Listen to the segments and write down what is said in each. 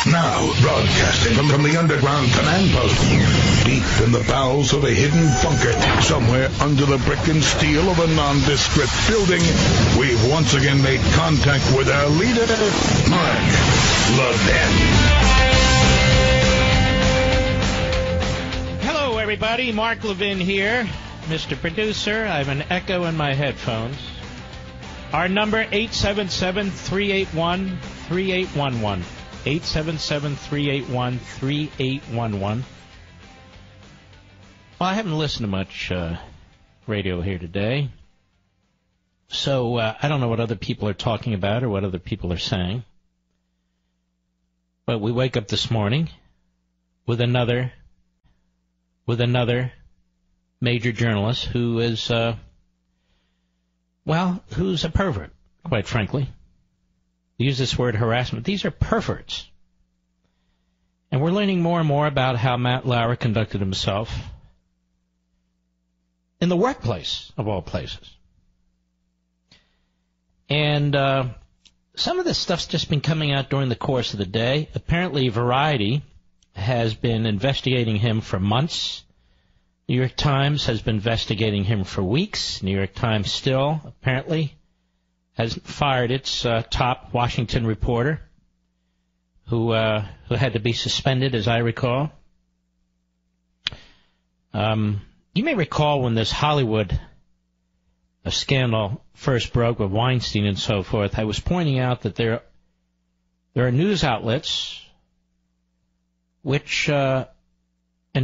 Now, broadcasting from the underground command post, deep in the bowels of a hidden bunker, somewhere under the brick and steel of a nondescript building, we've once again made contact with our leader, Mark Levin. Hello, everybody. Mark Levin here, Mr. Producer. I have an echo in my headphones. Our number, 877-381-3811. 877-381-3811. Well, I haven't listened to much radio here today, so I don't know what other people are talking about or what other people are saying. But we wake up this morning with another major journalist who is, who's a pervert, quite frankly. Use this word harassment. These are perverts. And we're learning more and more about how Matt Lauer conducted himself in the workplace, of all places. And some of this stuff's just been coming out during the course of the day. Apparently, Variety has been investigating him for months. New York Times has been investigating him for weeks. New York Times still, apparently, has fired its top Washington reporter, who had to be suspended, as I recall. You may recall when this Hollywood scandal first broke with Weinstein and so forth, I was pointing out that there are news outlets which and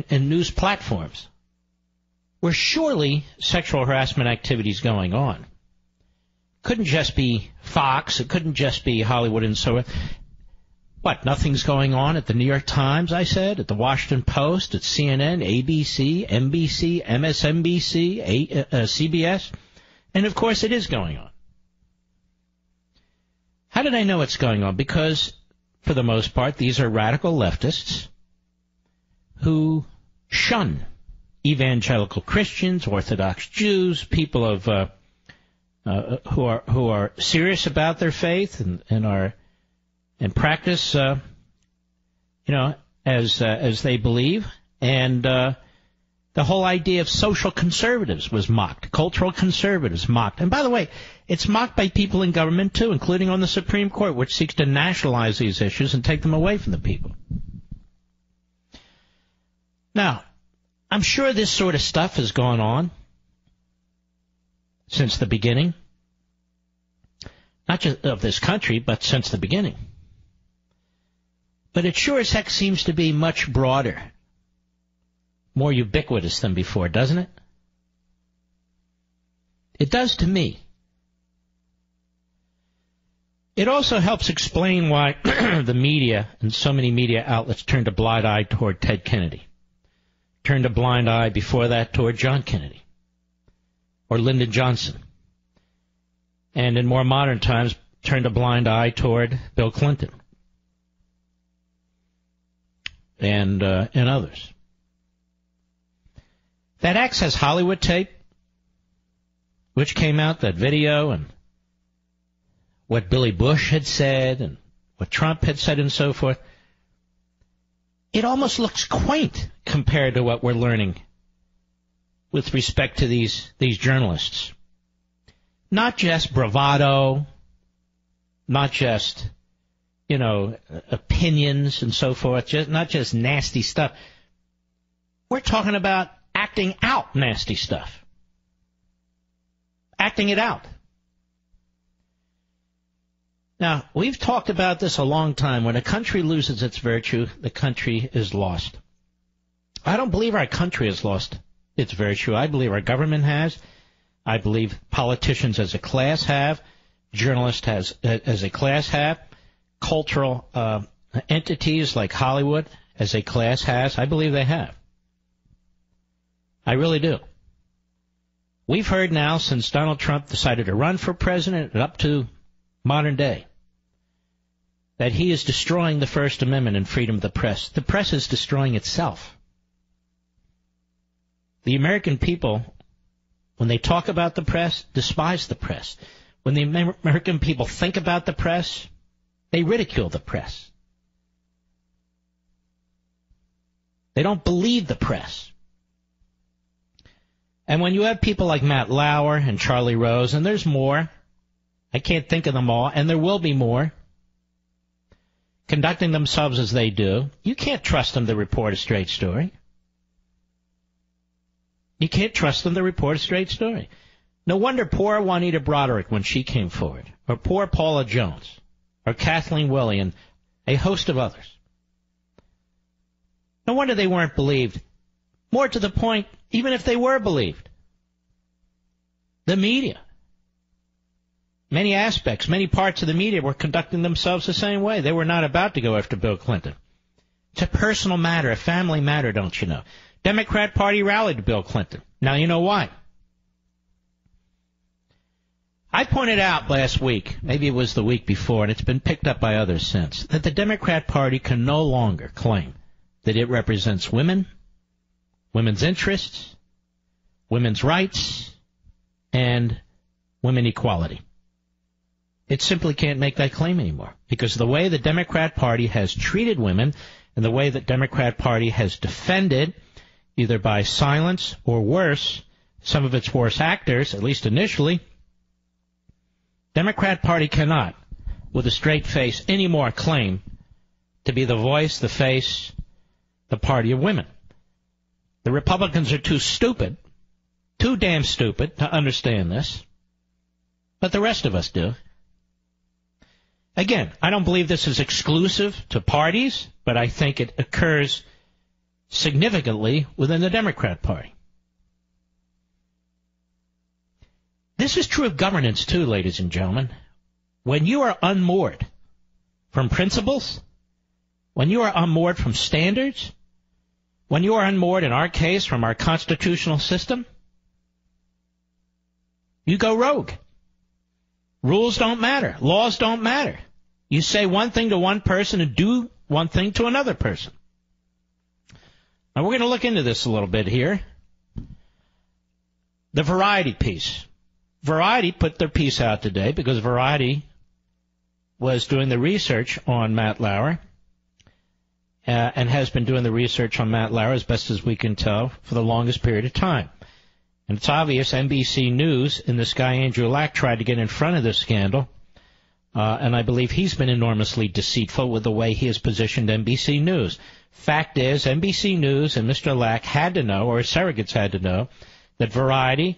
news platforms where surely sexual harassment activities going on. Couldn't just be Fox. It couldn't just be Hollywood and so on. What, nothing's going on at the New York Times, I said, at the Washington Post, at CNN, ABC, NBC, MSNBC, CBS? And, of course, it is going on. How did I know it's going on? Because, for the most part, these are radical leftists who shun evangelical Christians, Orthodox Jews, people of who are serious about their faith and are and practice, as they believe. And the whole idea of social conservatives was mocked, cultural conservatives mocked. And by the way, it's mocked by people in government too, including on the Supreme Court, which seeks to nationalize these issues and take them away from the people. Now, I'm sure this sort of stuff has gone on since the beginning, not just of this country, but since the beginning. But it sure as heck seems to be much broader, more ubiquitous than before, doesn't it? It does to me. It also helps explain why the media and so many media outlets turned a blind eye toward Ted Kennedy, turned a blind eye before that toward John Kennedy or Lyndon Johnson, and in more modern times turned a blind eye toward Bill Clinton and others. That Access Hollywood tape, which came out, that video, and what Billy Bush had said and what Trump had said and so forth, it almost looks quaint compared to what we're learning with respect to these journalists. Not just bravado, not just, opinions and so forth, not just nasty stuff. We're talking about acting out nasty stuff. Acting it out. Now, we've talked about this a long time. When a country loses its virtue, the country is lost. I don't believe our country has lost its virtue. I believe our government has. I believe politicians as a class have. Journalists as a class have. Cultural entities like Hollywood as a class has. I believe they have. I really do. We've heard now since Donald Trump decided to run for president and up to modern day that he is destroying the First Amendment and freedom of the press. The press is destroying itself. The American people, when they talk about the press, despise the press. When the American people think about the press, they ridicule the press. They don't believe the press. And when you have people like Matt Lauer and Charlie Rose, and there's more, I can't think of them all, and there will be more, conducting themselves as they do, you can't trust them to report a straight story. You can't trust them to report a straight story. No wonder poor Juanita Broderick, when she came forward, or poor Paula Jones, or Kathleen Willey, and a host of others. No wonder they weren't believed. More to the point, even if they were believed. The media. Many aspects, many parts of the media were conducting themselves the same way. They were not about to go after Bill Clinton. It's a personal matter, a family matter, don't you know? Democrat Party rallied to Bill Clinton. Now you know why. I pointed out last week, maybe it was the week before, and it's been picked up by others since, that the Democrat Party can no longer claim that it represents women, women's interests, women's rights, and women equality. It simply can't make that claim anymore because of the way the Democrat Party has treated women and the way the Democrat Party has defended, either by silence or worse, some of its worst actors, at least initially. Democrat Party cannot, with a straight face, anymore claim to be the voice, the face, the party of women. The Republicans are too stupid, too damn stupid to understand this, but the rest of us do. Again, I don't believe this is exclusive to parties, but I think it occurs significantly within the Democrat Party. This is true of governance, too, ladies and gentlemen. When you are unmoored from principles, when you are unmoored from standards, when you are unmoored, in our case, from our constitutional system, you go rogue. Rules don't matter. Laws don't matter. You say one thing to one person and do one thing to another person. Now, we're going to look into this a little bit here. The Variety piece. Variety put their piece out today because Variety was doing the research on Matt Lauer and has been doing the research on Matt Lauer, as best as we can tell, for the longest period of time. And it's obvious NBC News and this guy Andrew Lack tried to get in front of this scandal, and I believe he's been enormously deceitful with the way he has positioned NBC News. Fact is, NBC News and Mr. Lack had to know, or his surrogates had to know, that Variety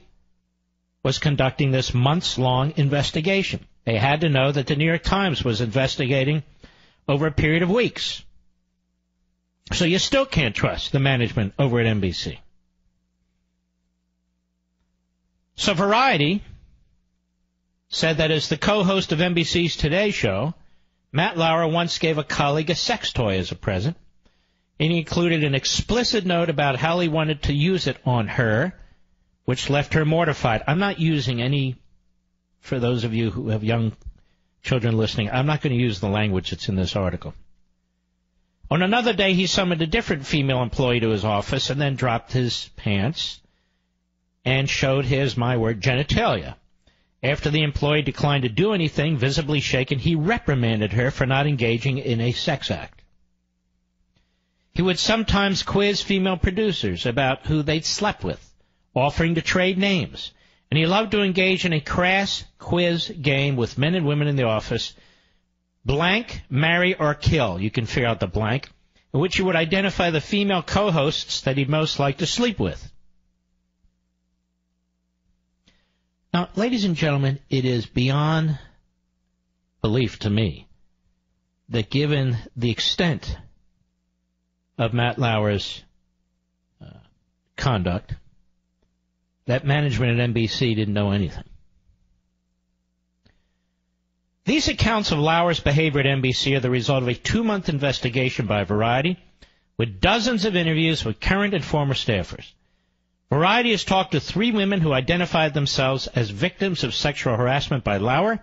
was conducting this months-long investigation. They had to know that the New York Times was investigating over a period of weeks. So you still can't trust the management over at NBC. So Variety said that as the co-host of NBC's Today Show, Matt Lauer once gave a colleague a sex toy as a present, and he included an explicit note about how he wanted to use it on her, which left her mortified. I'm not using any, for those of you who have young children listening, I'm not going to use the language that's in this article. On another day, he summoned a different female employee to his office and then dropped his pants and showed his, my word, genitalia. After the employee declined to do anything, visibly shaken, he reprimanded her for not engaging in a sex act. He would sometimes quiz female producers about who they'd slept with, offering to trade names. And he loved to engage in a crass quiz game with men and women in the office, blank, marry, or kill. You can figure out the blank, in which he would identify the female co-hosts that he'd most like to sleep with. Now, ladies and gentlemen, it is beyond belief to me that given the extent of Matt Lauer's conduct, that management at NBC didn't know anything. These accounts of Lauer's behavior at NBC are the result of a 2-month investigation by Variety with dozens of interviews with current and former staffers. Variety has talked to 3 women who identified themselves as victims of sexual harassment by Lauer,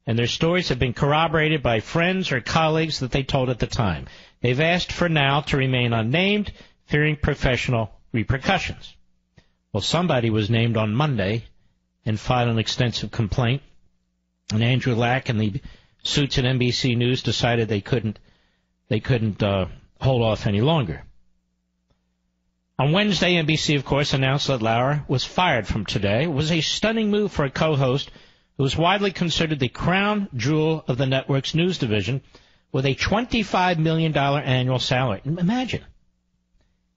and their stories have been corroborated by friends or colleagues that they told at the time. They've asked for now to remain unnamed, fearing professional repercussions. Well, somebody was named on Monday and filed an extensive complaint, and Andrew Lack and the suits at NBC News decided they couldn't hold off any longer. On Wednesday, NBC, of course, announced that Lauer was fired from Today. It was a stunning move for a co-host who was widely considered the crown jewel of the network's news division with a $25 million annual salary. Imagine.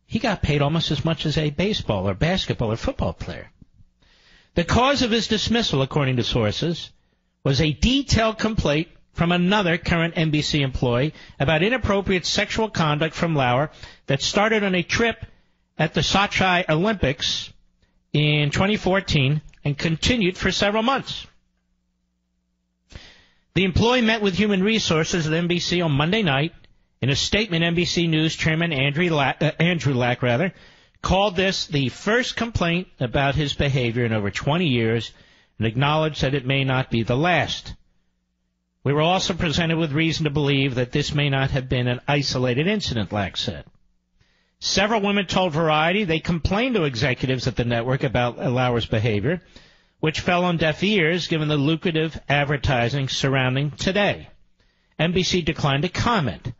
He got paid almost as much as a baseball or basketball or football player. The cause of his dismissal, according to sources, was a detailed complaint from another current NBC employee about inappropriate sexual conduct from Lauer that started on a trip at the Sochi Olympics in 2014 and continued for several months. The employee met with Human Resources at NBC on Monday night. In a statement, NBC News Chairman Andrew Lack called this the first complaint about his behavior in over 20 years and acknowledged that it may not be the last. We were also presented with reason to believe that this may not have been an isolated incident, Lack said. Several women told Variety they complained to executives at the network about Lauer's behavior, which fell on deaf ears given the lucrative advertising surrounding Today. NBC declined to comment.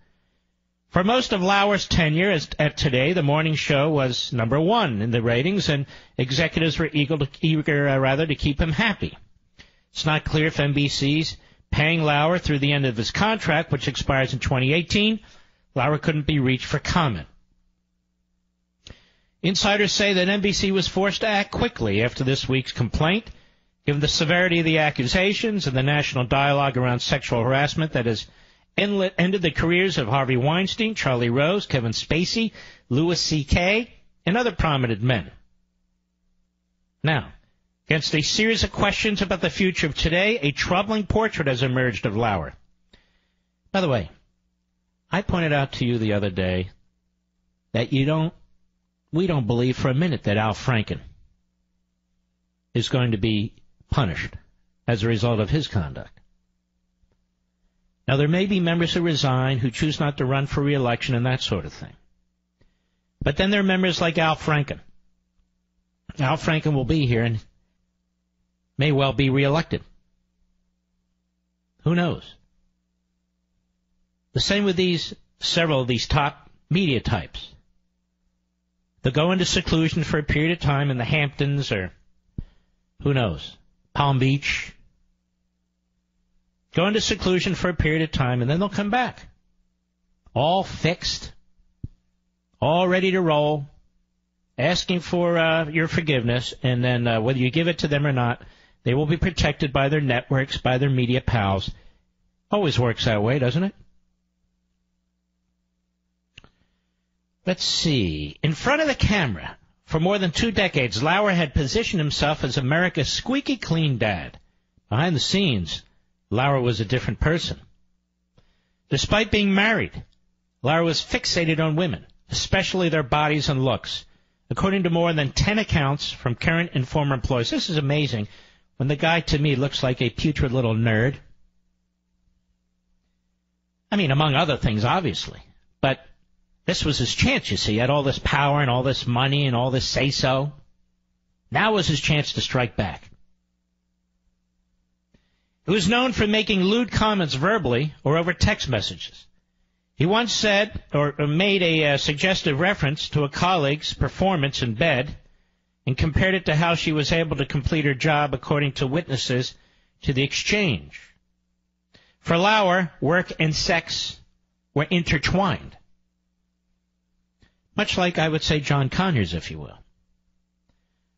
For most of Lauer's tenure at Today, the morning show was number one in the ratings, and executives were eager to keep him happy. It's not clear if NBC's paying Lauer through the end of his contract, which expires in 2018. Lauer couldn't be reached for comment. Insiders say that NBC was forced to act quickly after this week's complaint, given the severity of the accusations and the national dialogue around sexual harassment that has ended the careers of Harvey Weinstein, Charlie Rose, Kevin Spacey, Louis C.K., and other prominent men. Now, against a series of questions about the future of Today, a troubling portrait has emerged of Lauer. By the way, I pointed out to you the other day that we don't believe for a minute that Al Franken is going to be punished as a result of his conduct. Now, there may be members who resign, who choose not to run for re-election and that sort of thing. But then there are members like Al Franken. Al Franken will be here and may well be re-elected. Who knows? The same with several of these top media types. They'll go into seclusion for a period of time in the Hamptons or, who knows, Palm Beach. Go into seclusion for a period of time, and then they'll come back. All fixed, all ready to roll, asking for your forgiveness, and then whether you give it to them or not, they will be protected by their networks, by their media pals. Always works that way, doesn't it? Let's see. In front of the camera, for more than 2 decades, Lauer had positioned himself as America's squeaky clean dad. Behind the scenes, Lauer was a different person. Despite being married, Lauer was fixated on women, especially their bodies and looks. According to more than 10 accounts from current and former employees, this is amazing, when the guy to me looks like a putrid little nerd. I mean, among other things, obviously. But this was his chance, you see. He had all this power and all this money and all this say-so. Now was his chance to strike back. He was known for making lewd comments verbally or over text messages. He once said or made a suggestive reference to a colleague's performance in bed and compared it to how she was able to complete her job, according to witnesses to the exchange. For Lauer, work and sex were intertwined. Much like, I would say, John Conyers, if you will,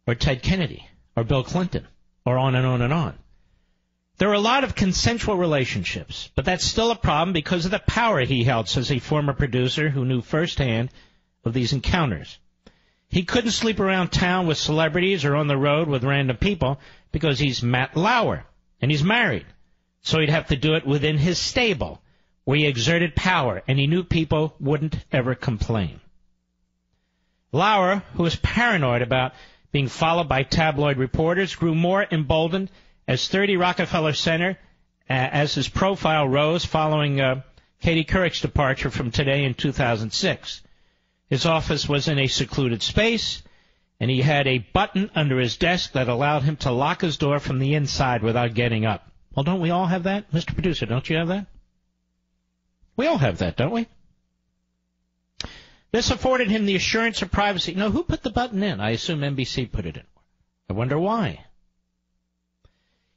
or Ted Kennedy, or Bill Clinton, or on and on and on. There are a lot of consensual relationships, but that's still a problem because of the power he held, says a former producer who knew firsthand of these encounters. He couldn't sleep around town with celebrities or on the road with random people because he's Matt Lauer, and he's married. So he'd have to do it within his stable, where he exerted power, and he knew people wouldn't ever complain. Lauer, who was paranoid about being followed by tabloid reporters, grew more emboldened as 30 Rockefeller Center as his profile rose following Katie Couric's departure from Today in 2006. His office was in a secluded space, and he had a button under his desk that allowed him to lock his door from the inside without getting up. Well, don't we all have that? Mr. Producer, don't you have that? We all have that, don't we? This afforded him the assurance of privacy. No, who put the button in? I assume NBC put it in. I wonder why.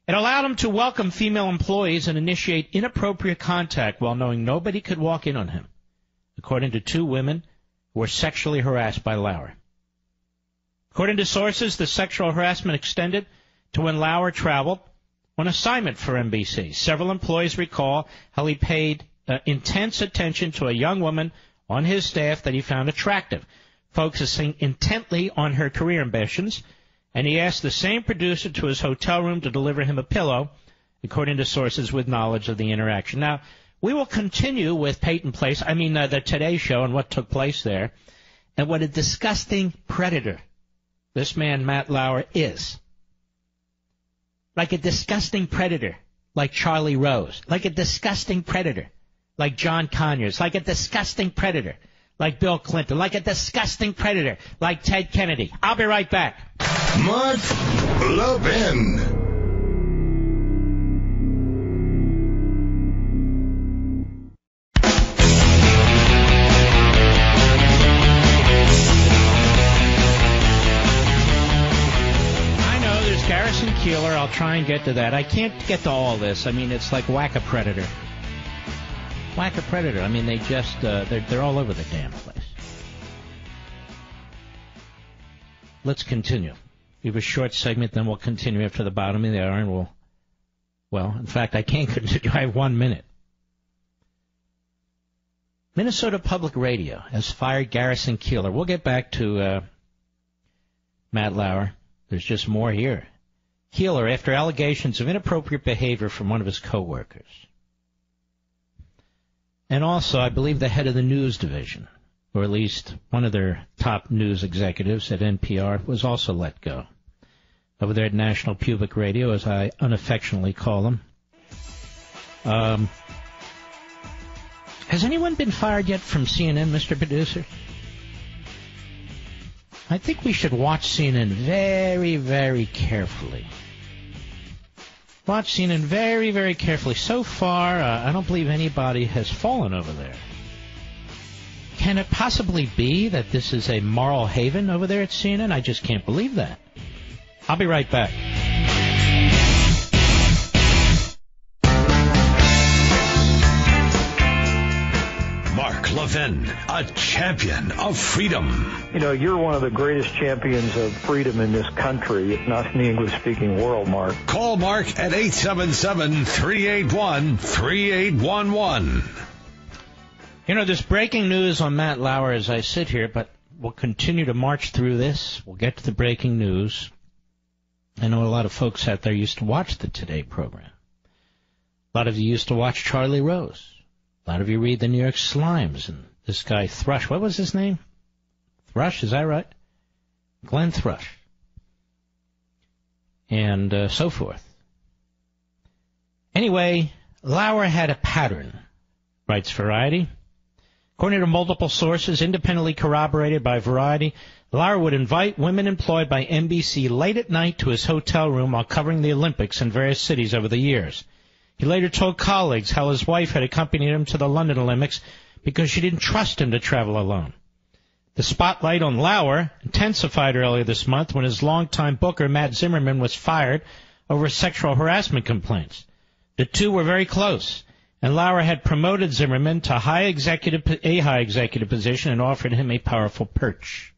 It allowed him to welcome female employees and initiate inappropriate contact while knowing nobody could walk in on him, according to 2 women who were sexually harassed by Lauer. According to sources, the sexual harassment extended to when Lauer traveled on assignment for NBC. Several employees recall how he paid intense attention to a young woman on his staff that he found attractive, focusing intently on her career ambitions, and he asked the same producer to his hotel room to deliver him a pillow, according to sources with knowledge of the interaction. Now, we will continue with Peyton Place, the Today Show and what took place there, and what a disgusting predator this man, Matt Lauer, is. Like a disgusting predator, like Charlie Rose. Like a disgusting predator, like John Conyers. Like a disgusting predator, like Bill Clinton. Like a disgusting predator, like Ted Kennedy. I'll be right back. Mark Levin. I'll try and get to that. I can't get to all this. It's like Whack-A-Predator. Whack-A-Predator. They just, they're all over the damn place. Let's continue. We have a short segment, then we'll continue after the bottom of the hour, and in fact, I can't continue. I have 1 minute. Minnesota Public Radio has fired Garrison Keillor. We'll get back to Matt Lauer. There's just more here. Keillor, after allegations of inappropriate behavior from one of his coworkers. And also, I believe the head of the news division, or at least one of their top news executives at NPR, was also let go. Over there at National Public Radio, as I unaffectionately call them. Has anyone been fired yet from CNN, Mr. Producer? I think we should watch CNN very, very carefully. Watch CNN very, very carefully. So far, I don't believe anybody has fallen over there. Can it possibly be that this is a moral haven over there at CNN? I just can't believe that. I'll be right back. Mark Levin, a champion of freedom. You're one of the greatest champions of freedom in this country, if not in the English-speaking world, Mark. Call Mark at 877-381-3811. There's breaking news on Matt Lauer as I sit here, but we'll continue to march through this. We'll get to the breaking news. I know a lot of folks out there used to watch the Today program. A lot of you used to watch Charlie Rose. A lot of you read the New York Slimes and this guy Thrush. What was his name? Thrush, is that right? Glenn Thrush. And so forth. Anyway, Lauer had a pattern, writes Variety. According to multiple sources, independently corroborated by Variety, Lauer would invite women employed by NBC late at night to his hotel room while covering the Olympics in various cities over the years. He later told colleagues how his wife had accompanied him to the London Olympics because she didn't trust him to travel alone. The spotlight on Lauer intensified earlier this month when his longtime booker, Matt Zimmerman, was fired over sexual harassment complaints. The two were very close, and Lauer had promoted Zimmerman to a high executive position and offered him a powerful perch.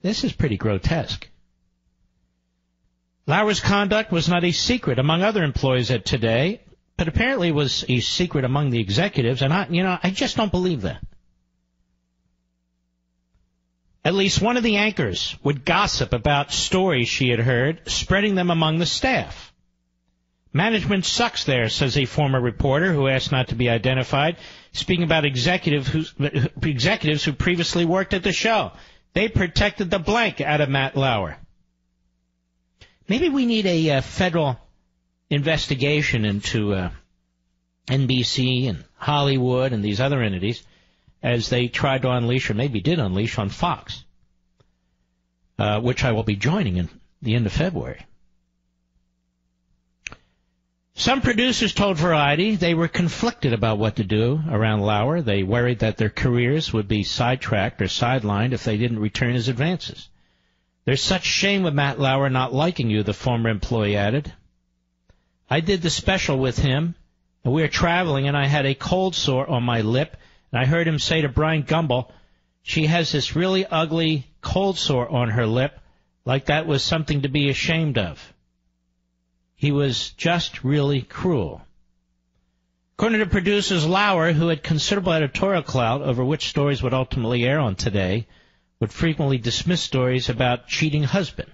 This is pretty grotesque. Lauer's conduct was not a secret among other employees at Today, but apparently was a secret among the executives, and I just don't believe that. At least one of the anchors would gossip about stories she had heard, spreading them among the staff. Management sucks there, says a former reporter who asked not to be identified, speaking about executives who previously worked at the show. They protected the blank out of Matt Lauer. Maybe we need a federal investigation into NBC and Hollywood and these other entities as they tried to unleash, or maybe did unleash, on Fox, which I will be joining in the end of February. Some producers told Variety they were conflicted about what to do around Lauer. They worried that their careers would be sidetracked or sidelined if they didn't return his advances. There's such shame with Matt Lauer not liking you, the former employee added. I did the special with him, and we were traveling, and I had a cold sore on my lip, and I heard him say to Brian Gumbel, she has this really ugly cold sore on her lip, like that was something to be ashamed of. He was just really cruel. According to producers, Lauer, who had considerable editorial clout over which stories would ultimately air on Today, would frequently dismiss stories about cheating husbands.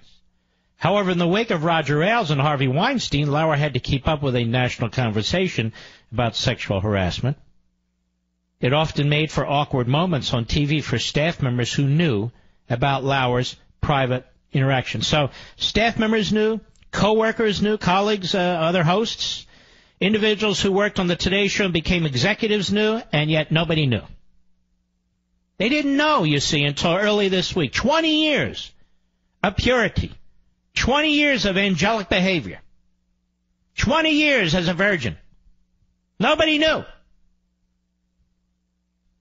However, in the wake of Roger Ailes and Harvey Weinstein, Lauer had to keep up with a national conversation about sexual harassment. It often made for awkward moments on TV for staff members who knew about Lauer's private interactions. So staff members knew, co-workers knew, colleagues, other hosts, individuals who worked on the Today Show and became executives knew, and yet nobody knew. They didn't know, you see, until early this week. 20 years of purity. 20 years of angelic behavior. 20 years as a virgin. Nobody knew.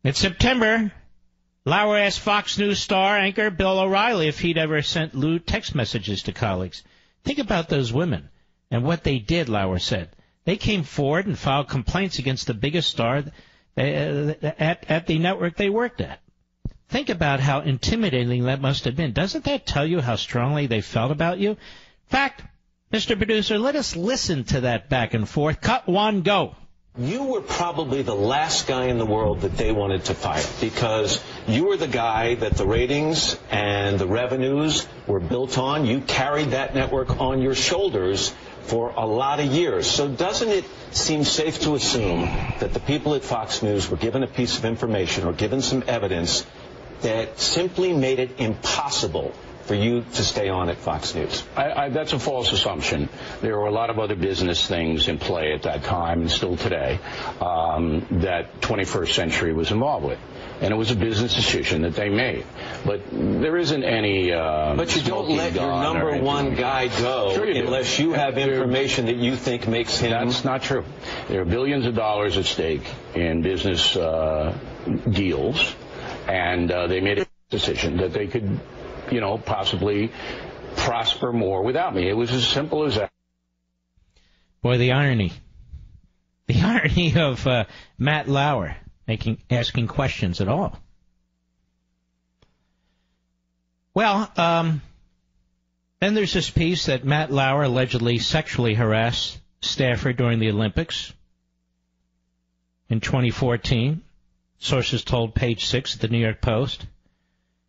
In September, Lauer asked Fox News star anchor Bill O'Reilly if he'd ever sent lewd text messages to colleagues. Think about those women and what they did, Lauer said. They came forward and filed complaints against the biggest star at the network they worked at. Think about how intimidating that must have been. Doesn't that tell you how strongly they felt about you? In fact, Mr. Producer, let us listen to that back and forth. Cut one, go. You were probably the last guy in the world that they wanted to fire because you were the guy that the ratings and the revenues were built on. You carried that network on your shoulders for a lot of years. So doesn't it seem safe to assume that the people at Fox News were given a piece of information or given some evidence that simply made it impossible for you to stay on at Fox News? That's a false assumption. There were a lot of other business things in play at that time and still today that 21st Century was involved with. And it was a business decision that they made. But there isn't any But you don't let your number one guy go unless you have information that you think makes him... That's not true. There are billions of dollars at stake in business deals, and they made a decision that they could, possibly prosper more without me. It was as simple as that. Boy, the irony. The irony of Matt Lauer asking questions at all. Well, then there's this piece that Matt Lauer allegedly sexually harassed staffer during the Olympics in 2014. Sources told Page 6 of the New York Post.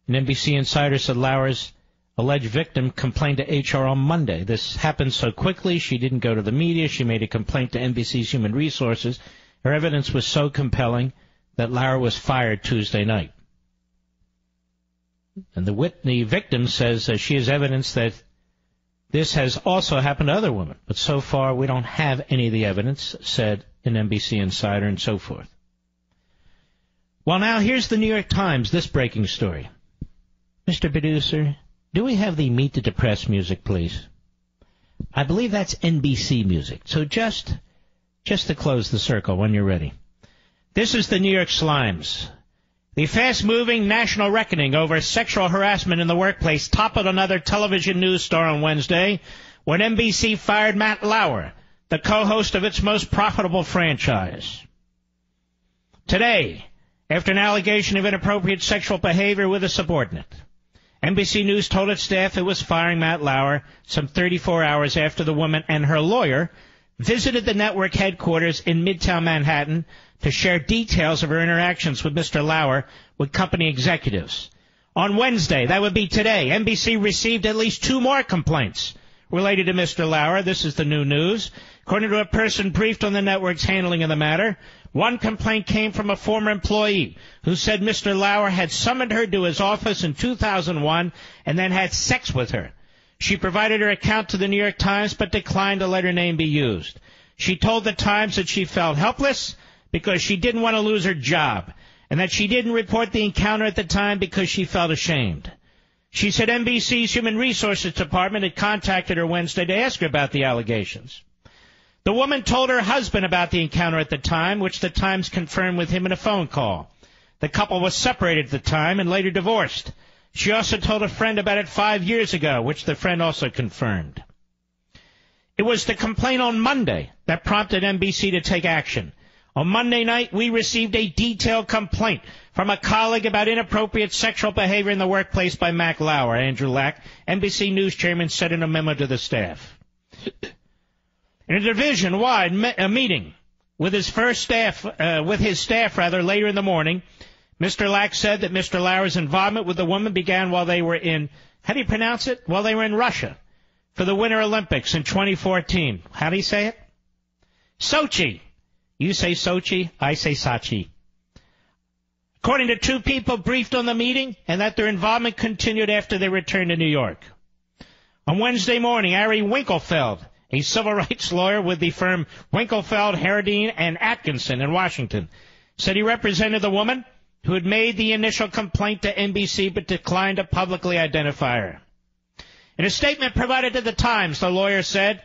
An NBC insider said Lauer's alleged victim complained to HR on Monday. This happened so quickly, she didn't go to the media. She made a complaint to NBC's Human Resources. Her evidence was so compelling that Lauer was fired Tuesday night. And the victim says she has evidence that this has also happened to other women. But so far, we don't have any of the evidence, said an NBC insider, and so forth. Well, now, here's the New York Times, this breaking story. Mr. Producer, do we have the Meet the Depressed music, please? I believe that's NBC music. So just to close the circle when you're ready. This is the New York Slimes. The fast-moving national reckoning over sexual harassment in the workplace toppled another television news star on Wednesday when NBC fired Matt Lauer, the co-host of its most profitable franchise. Today, after an allegation of inappropriate sexual behavior with a subordinate, NBC News told its staff it was firing Matt Lauer some 34 hours after the woman and her lawyer visited the network headquarters in Midtown Manhattan to share details of her interactions with Mr. Lauer with company executives. On Wednesday, that would be today, NBC received at least 2 more complaints related to Mr. Lauer. This is the new news. According to a person briefed on the network's handling of the matter, one complaint came from a former employee who said Mr. Lauer had summoned her to his office in 2001 and then had sex with her. She provided her account to the New York Times but declined to let her name be used. She told the Times that she felt helpless because she didn't want to lose her job and that she didn't report the encounter at the time because she felt ashamed. She said NBC's Human Resources Department had contacted her Wednesday to ask her about the allegations. The woman told her husband about the encounter at the time, which the Times confirmed with him in a phone call. The couple was separated at the time and later divorced. She also told a friend about it 5 years ago, which the friend also confirmed. It was the complaint on Monday that prompted NBC to take action. On Monday night, we received a detailed complaint from a colleague about inappropriate sexual behavior in the workplace by Mac Lauer, Andrew Lack, NBC News chairman, said in a memo to the staff. In a division-wide meeting with his staff later in the morning, Mr. Lack said that Mr. Lauer's involvement with the woman began while they were in, how do you pronounce it? While they were in Russia for the Winter Olympics in 2014. How do you say it? Sochi. You say Sochi, I say Sachi. According to two people briefed on the meeting, and that their involvement continued after they returned to New York. On Wednesday morning, Ari Winkelfeld, a civil rights lawyer with the firm Winkelfeld, Harradine, and Atkinson in Washington, said he represented the woman who had made the initial complaint to NBC but declined to publicly identify her. In a statement provided to the Times, the lawyer said,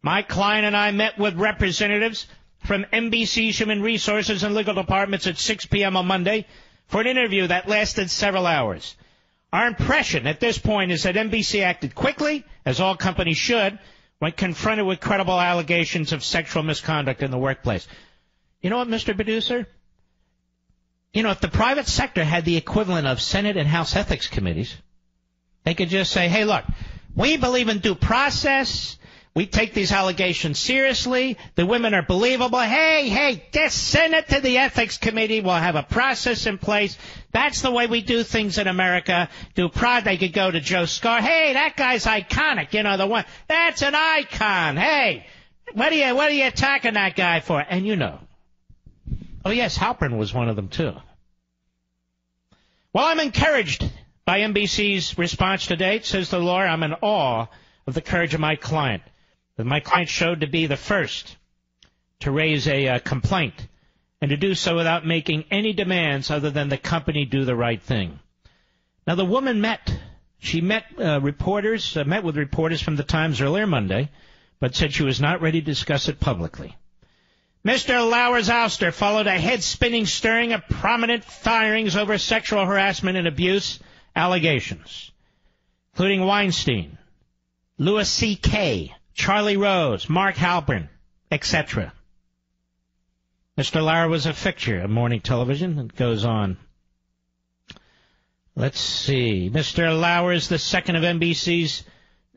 "My client and I met with representatives from NBC's Human Resources and Legal Departments at 6 p.m. on Monday for an interview that lasted several hours. Our impression at this point is that NBC acted quickly, as all companies should, when confronted with credible allegations of sexual misconduct in the workplace." You know what, Mr. Producer? You know, if the private sector had the equivalent of Senate and House ethics committees, they could just say, hey, look, we believe in due process. We take these allegations seriously. The women are believable. Hey, just send it to the ethics committee. We'll have a process in place. That's the way we do things in America. They could go to Joe Scar. Hey, that guy's iconic. You know, the one. That's an icon. Hey, what are you attacking that guy for? And you know. Oh, yes, Halpern was one of them, too. Well, I'm encouraged by NBC's response to date, says the lawyer. I'm in awe of the courage of my client. That my client showed to be the first to raise a complaint and to do so without making any demands other than the company do the right thing. Now, the woman met with reporters from the Times earlier Monday, but said she was not ready to discuss it publicly. Mr. Lauer's ouster followed a head-spinning string of prominent firings over sexual harassment and abuse allegations, including Weinstein, Louis C.K., Charlie Rose, Mark Halpern, etc. Mr. Lauer was a fixture of morning television. It goes on. Let's see. Mr. Lauer is the second of NBC's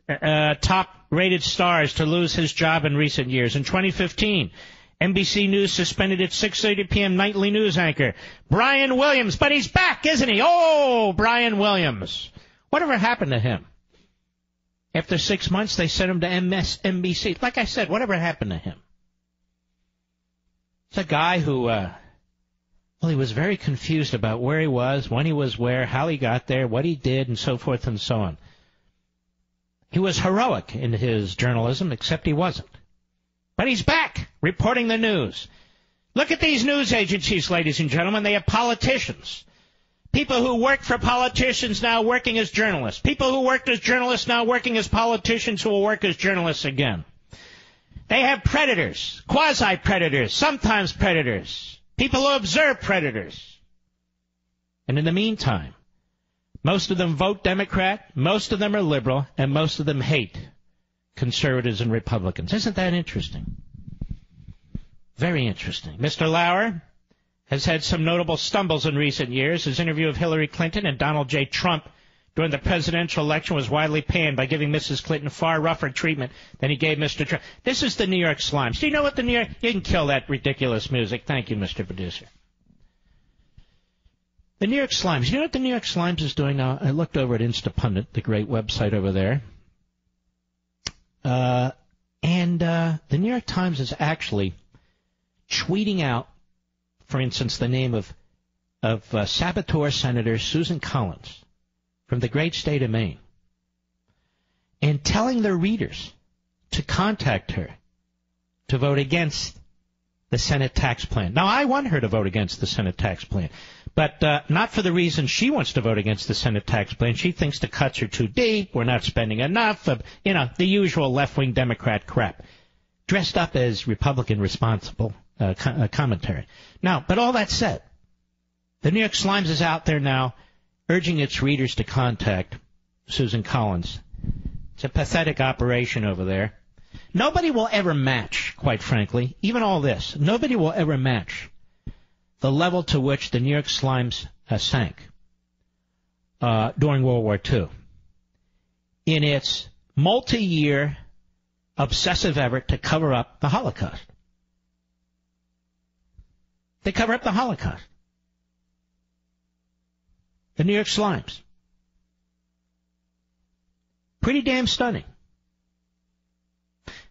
top-rated stars to lose his job in recent years. In 2015, NBC News suspended its 6:30 p.m. nightly news anchor, Brian Williams. But he's back, isn't he? Oh, Brian Williams. Whatever happened to him? After 6 months, they sent him to NBC. Like I said, whatever happened to him? It's a guy who, he was very confused about where he was, when he was where, how he got there, what he did, and so forth and so on. He was heroic in his journalism, except he wasn't. But he's back, reporting the news. Look at these news agencies, ladies and gentlemen. They have politicians. People who worked for politicians now working as journalists. People who worked as journalists now working as politicians who will work as journalists again. They have predators, quasi-predators, sometimes predators, people who observe predators. And in the meantime, most of them vote Democrat, most of them are liberal, and most of them hate conservatives and Republicans. Isn't that interesting? Very interesting. Mr. Lauer has had some notable stumbles in recent years. His interview of Hillary Clinton and Donald J. Trump during the presidential election was widely panned by giving Mrs. Clinton far rougher treatment than he gave Mr. Trump. This is the New York Slimes. Do you know what the New York... You can kill that ridiculous music. Thank you, Mr. Producer. The New York Slimes. You know what the New York Slimes is doing now? I looked over at Instapundit, the great website over there. The New York Times is actually tweeting out, for instance, the name of Saboteur Senator Susan Collins from the great state of Maine, and telling their readers to contact her to vote against the Senate tax plan. Now, I want her to vote against the Senate tax plan, but not for the reason she wants to vote against the Senate tax plan. She thinks the cuts are too deep, we're not spending enough, the usual left-wing Democrat crap. dressed up as Republican responsible commentary. Now, but all that said, the New York Slimes is out there now urging its readers to contact Susan Collins. It's a pathetic operation over there. Nobody will ever match, quite frankly, even all this, nobody will ever match the level to which the New York Slimes sank during World War II in its multi-year obsessive effort to cover up the Holocaust. They cover up the Holocaust. The New York Slimes. Pretty damn stunning.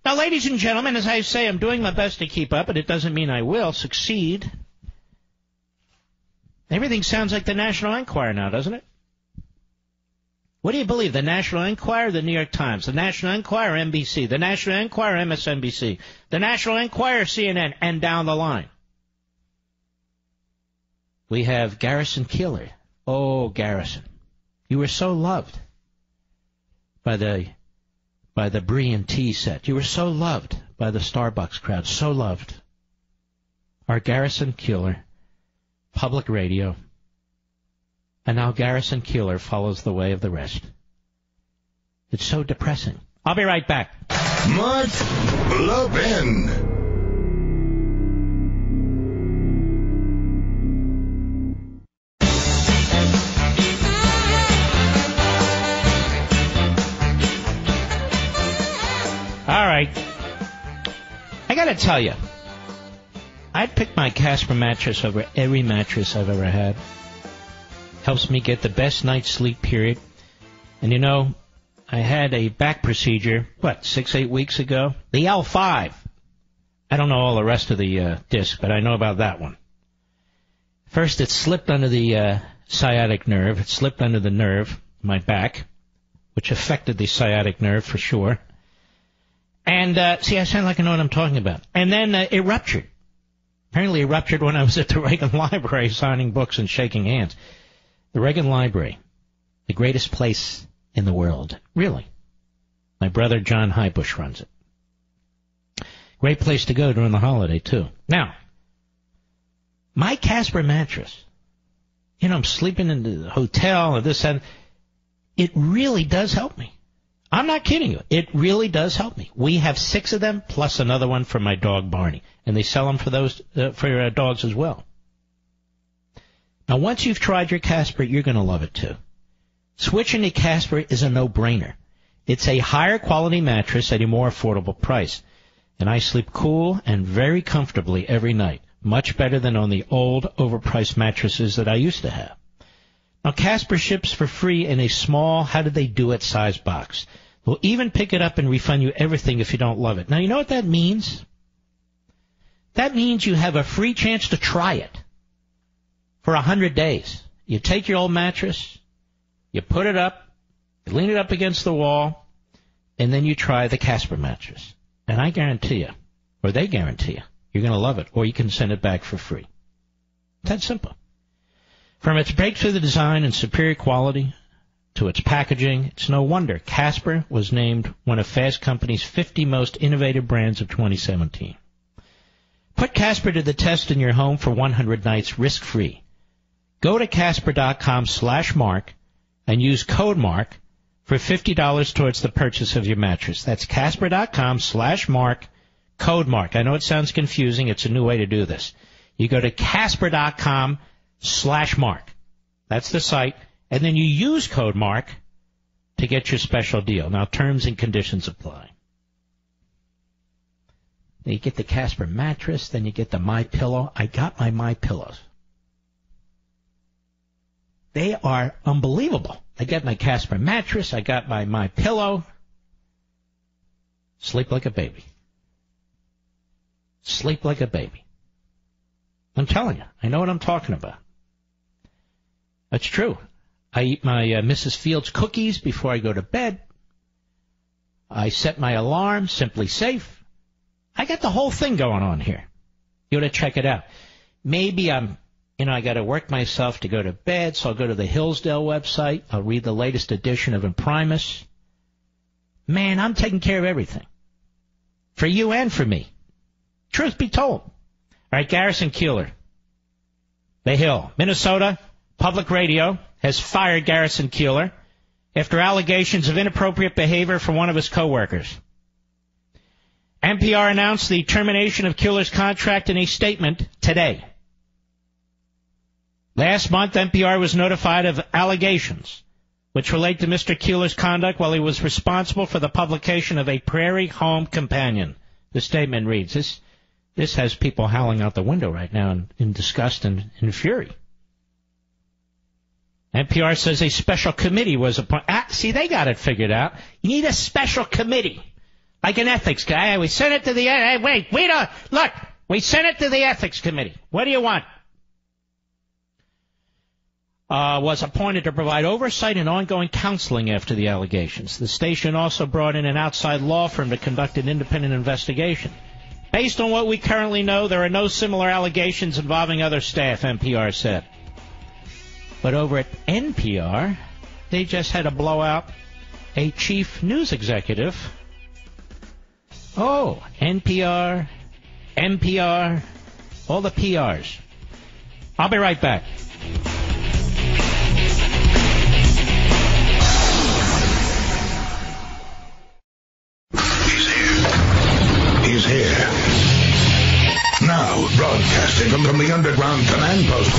Now, ladies and gentlemen, as I say, I'm doing my best to keep up, but it doesn't mean I will succeed. Everything sounds like the National Enquirer now, doesn't it? What do you believe, the National Enquirer, the New York Times, the National Enquirer, NBC, the National Enquirer, MSNBC, the National Enquirer, CNN, and down the line? We have Garrison Keillor. Oh, Garrison, you were so loved by the Brie and Tea set. You were so loved by the Starbucks crowd, so loved. Our Garrison Keillor, public radio. And now Garrison Keillor follows the way of the rest. It's so depressing. I'll be right back. Mark Levin. All right. I got to tell you, I'd pick my Casper mattress over every mattress I've ever had. Helps me get the best night's sleep period. And you know, I had a back procedure, 6-8 weeks ago? The L5. I don't know all the rest of the disc, but I know about that one. First, it slipped under the sciatic nerve. It slipped under the nerve, my back, which affected the sciatic nerve for sure. And, see, I sound like I know what I'm talking about. And then it ruptured. Apparently it ruptured when I was at the Reagan Library signing books and shaking hands. The Reagan Library, the greatest place in the world. Really. My brother John Highbush runs it. Great place to go during the holiday, too. Now, my Casper mattress, I'm sleeping in the hotel and this and it really does help me. I'm not kidding you. It really does help me. We have 6 of them plus another one for my dog Barney, and they sell them for those for dogs as well. Now, once you've tried your Casper, you're going to love it too. Switching to Casper is a no-brainer. It's a higher quality mattress at a more affordable price, and I sleep cool and very comfortably every night, much better than on the old, overpriced mattresses that I used to have. Now, Casper ships for free in a small, how-did-they-do-it size box. They'll even pick it up and refund you everything if you don't love it. Now, you know what that means? That means you have a free chance to try it for 100 days. You take your old mattress, you put it up, you lean it up against the wall, and then you try the Casper mattress. And I guarantee you, or they guarantee you, you're going to love it, or you can send it back for free. It's that simple. From its breakthrough design and superior quality to its packaging, it's no wonder Casper was named one of Fast Company's 50 most innovative brands of 2017. Put Casper to the test in your home for 100 nights risk-free. Go to Casper.com/Mark and use code MARK for $50 towards the purchase of your mattress. That's Casper.com/Mark, code MARK. I know it sounds confusing. It's a new way to do this. You go to Casper.com/Mark. That's the site. And then you use code MARK to get your special deal. Now, terms and conditions apply. You get the Casper mattress, then you get the MyPillow. I got my MyPillows. They are unbelievable. I got my Casper mattress. I got my MyPillow. Sleep like a baby. Sleep like a baby. I'm telling you, I know what I'm talking about. That's true. I eat my Mrs. Fields cookies before I go to bed. I set my alarm, Simply Safe. I got the whole thing going on here. You ought to check it out. Maybe I got to work myself to go to bed, so I'll go to the Hillsdale website. I'll read the latest edition of Imprimis. Man, I'm taking care of everything. for you and for me. Truth be told. All right, Garrison Keillor. The Hill. Minnesota Public Radio has fired Garrison Keillor after allegations of inappropriate behavior from one of his coworkers. NPR announced the termination of Keillor's contract in a statement today. Last month, NPR was notified of allegations which relate to Mr. Keillor's conduct while he was responsible for the publication of A Prairie Home Companion. The statement reads, this has people howling out the window right now in disgust and in fury. NPR says a special committee was appointed. See, they got it figured out. You need a special committee, like an ethics guy. We sent it to the... Look, we sent it to the ethics committee. What do you want? Was appointed to provide oversight and ongoing counseling after the allegations. The station also brought in an outside law firm to conduct an independent investigation. Based on what we currently know, there are no similar allegations involving other staff, NPR said. But over at NPR, they just had to blow out a chief news executive. Oh, NPR, all the PRs. I'll be right back. He's here. Now, broadcasting from the underground command post,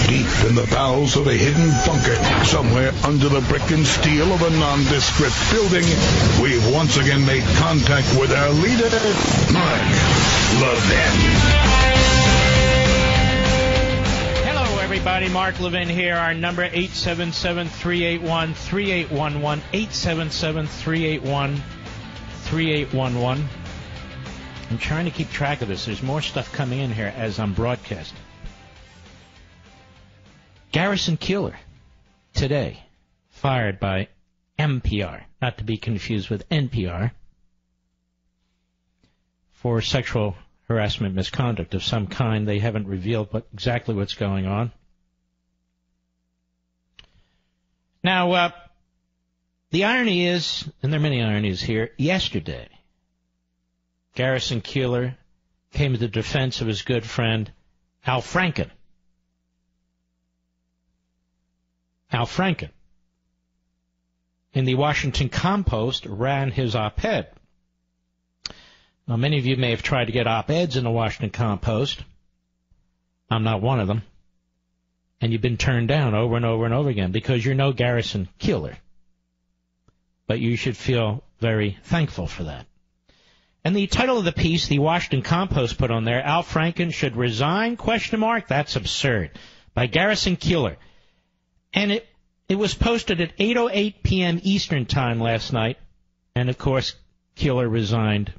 deep in the bowels of a hidden bunker, somewhere under the brick and steel of a nondescript building, we've once again made contact with our leader, Mark Levin. Hello, everybody. Mark Levin here. Our number, 877-381-3811, 877-381-3811. I'm trying to keep track of this. There's more stuff coming in here as I'm broadcasting. Garrison Keillor, today, fired by NPR, not to be confused with NPR, for sexual harassment misconduct of some kind. They haven't revealed exactly what's going on. Now, the irony is, and there are many ironies here, yesterday, Garrison Keillor came to the defense of his good friend, Al Franken. Al Franken, in the Washington Compost, ran his op-ed. Now, many of you may have tried to get op-eds in the Washington Compost. I'm not one of them. And you've been turned down over and over and over again because you're no Garrison Keillor. But you should feel very thankful for that. And the title of the piece, the Washington Compost put on there, Al Franken should resign, ? That's absurd, by Garrison Keillor. And it was posted at 8:08 p.m. Eastern Time last night. And, of course, Keillor resigned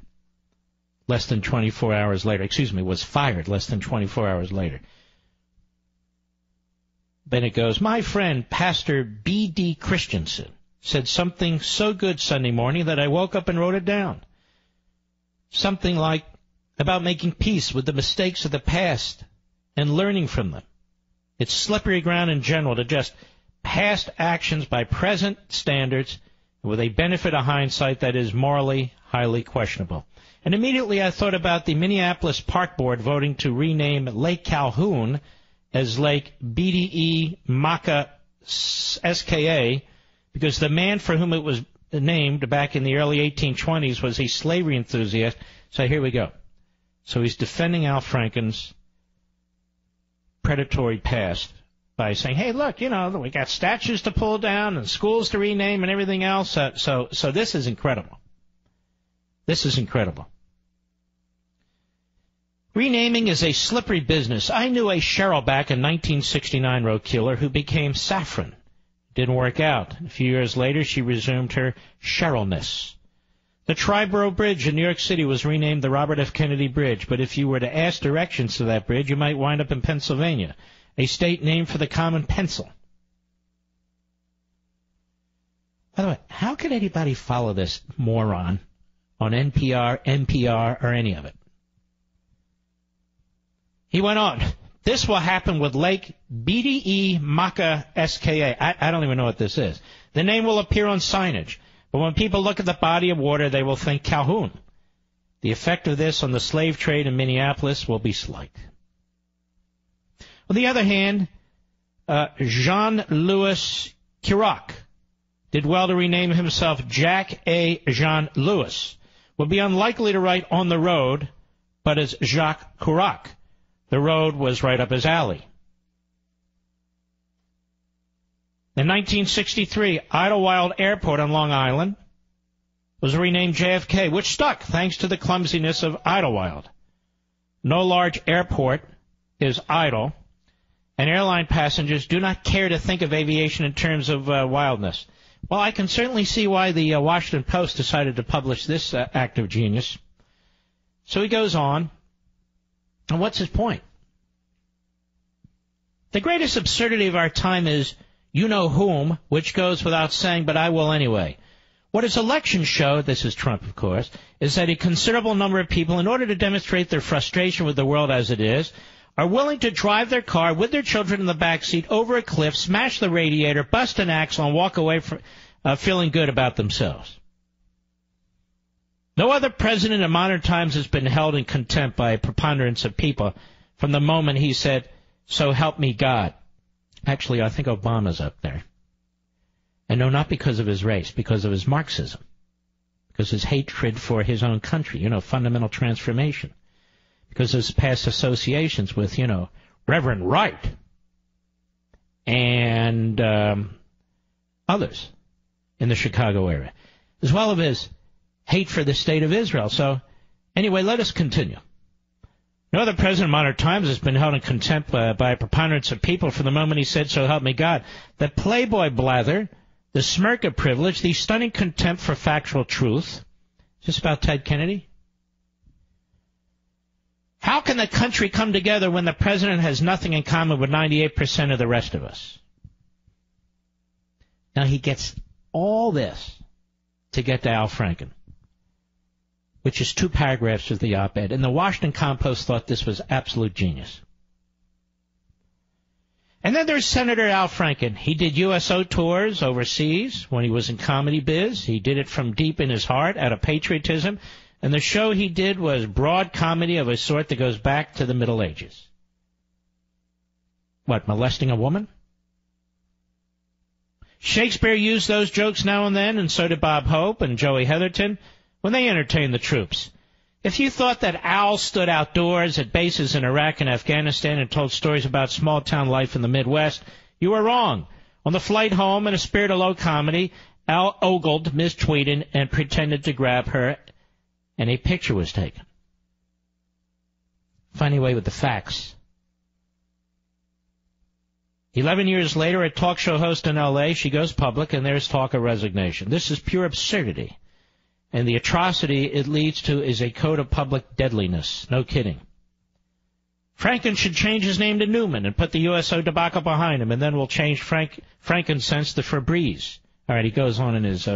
less than 24 hours later. Was fired less than 24 hours later. Then it goes, my friend, Pastor B.D. Christensen, said something so good Sunday morning that I woke up and wrote it down. Something like about making peace with the mistakes of the past and learning from them. It's slippery ground in general to just past actions by present standards with a benefit of hindsight that is morally highly questionable. And immediately I thought about the Minneapolis Park Board voting to rename Lake Calhoun as Lake BDE Maka SKA because the man for whom it was named back in the early 1820s was a slavery enthusiast. So here we go. So he's defending Al Franken's predatory past by saying, hey, look, we got statues to pull down and schools to rename and everything else. So this is incredible. This is incredible. Renaming is a slippery business. I knew a Cheryl back in 1969, wrote Keillor, who became Saffron. Didn't work out. A few years later, she resumed her Cherylness. The Triborough Bridge in New York City was renamed the Robert F. Kennedy Bridge, but if you were to ask directions to that bridge, you might wind up in Pennsylvania, a state named for the common pencil. By the way, how could anybody follow this moron on NPR, or any of it? He went on. This will happen with Lake BDE Maka SKA. I don't even know what this is. The name will appear on signage, but when people look at the body of water, they will think Calhoun. The effect of this on the slave trade in Minneapolis will be slight. On the other hand, Jean-Louis Chirac did well to rename himself Jack A. Jean Louis. Would be unlikely to write on the road, but as Jacques Chirac. The road was right up his alley. In 1963, Idlewild Airport on Long Island was renamed JFK, which stuck thanks to the clumsiness of Idlewild. No large airport is idle, and airline passengers do not care to think of aviation in terms of wildness. Well, I can certainly see why the Washington Post decided to publish this act of genius. So he goes on, and what's his point? The greatest absurdity of our time is you know whom, which goes without saying, but I will anyway. What his election showed, this is Trump, of course, is that a considerable number of people, in order to demonstrate their frustration with the world as it is, are willing to drive their car with their children in the back seat over a cliff, smash the radiator, bust an axle, and walk away feeling good about themselves. No other president in modern times has been held in contempt by a preponderance of people from the moment he said, "So help me God." Actually, I think Obama's up there. And no, not because of his race, because of his Marxism, because his hatred for his own country, fundamental transformation, because of his past associations with, Reverend Wright and others in the Chicago area, as well as his hate for the state of Israel. So, anyway, let us continue. No other president in modern times has been held in contempt by a preponderance of people from the moment he said, "So help me God." The playboy blather, the smirk of privilege, the stunning contempt for factual truth. Is this about Ted Kennedy? How can the country come together when the president has nothing in common with 98% of the rest of us? Now he gets all this to get to Al Franken, which is 2 paragraphs of the op-ed. And the Washington Compost thought this was absolute genius. And then there's Senator Al Franken. He did USO tours overseas when he was in comedy biz. He did it from deep in his heart out of patriotism. And the show he did was broad comedy of a sort that goes back to the Middle Ages. What, molesting a woman? Shakespeare used those jokes now and then, and so did Bob Hope and Joey Heatherton when they entertained the troops. If you thought that Al stood outdoors at bases in Iraq and Afghanistan and told stories about small-town life in the Midwest, you were wrong. On the flight home, in a spirit of low comedy, Al ogled Miss Tweeden and pretended to grab her, and a picture was taken. Finding a way with the facts. 11 years later, a talk show host in L.A., she goes public, and there's talk of resignation. This is pure absurdity. And the atrocity it leads to is a code of public deadliness. No kidding. Franken should change his name to Newman and put the USO debacle behind him, and then we'll change frankincense to Febreze. All right, he goes on in his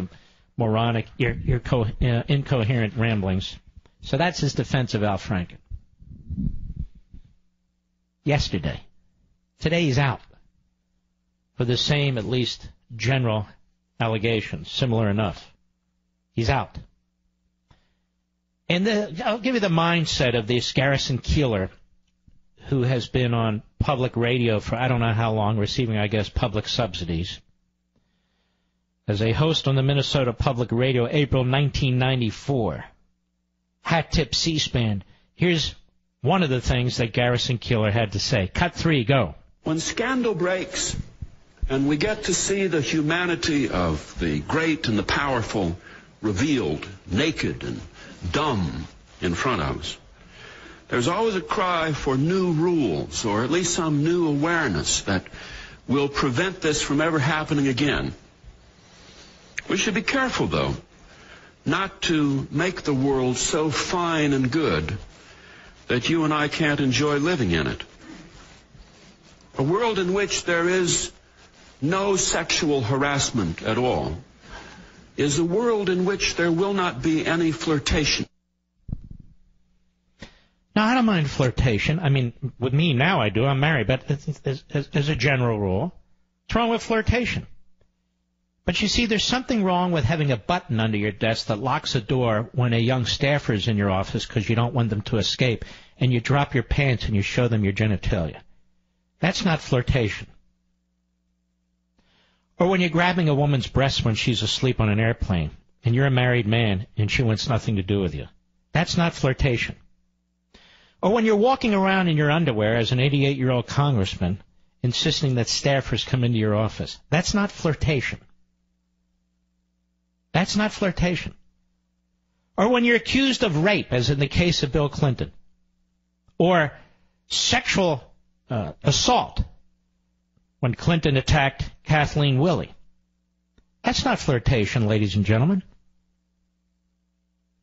moronic, incoherent ramblings. So that's his defense of Al Franken. Yesterday. Today he's out for the same, at least, general allegations, similar enough. He's out. And I'll give you the mindset of this Garrison Keillor, who has been on public radio for I don't know how long, receiving, I guess, public subsidies. As a host on the Minnesota Public Radio, April 1994, Hat Tip C-SPAN. Here's one of the things that Garrison Keillor had to say. Cut 3, go. When scandal breaks and we get to see the humanity of the great and the powerful revealed, naked and dumb in front of us, there's always a cry for new rules, or at least some new awareness that will prevent this from ever happening again. We should be careful, though, not to make the world so fine and good that you and I can't enjoy living in it. A world in which there is no sexual harassment at all is a world in which there will not be any flirtation. Now, I don't mind flirtation. I mean, with me now I do. I'm married. But as a general rule, what's wrong with flirtation? But you see, there's something wrong with having a button under your desk that locks a door when a young staffer is in your office because you don't want them to escape, and you drop your pants and you show them your genitalia. That's not flirtation. Or when you're grabbing a woman's breast when she's asleep on an airplane, and you're a married man and she wants nothing to do with you. That's not flirtation. Or when you're walking around in your underwear as an 88-year-old congressman insisting that staffers come into your office. That's not flirtation. That's not flirtation. Or when you're accused of rape, as in the case of Bill Clinton. Or sexual assault, when Clinton attacked Kathleen Willey. That's not flirtation, ladies and gentlemen.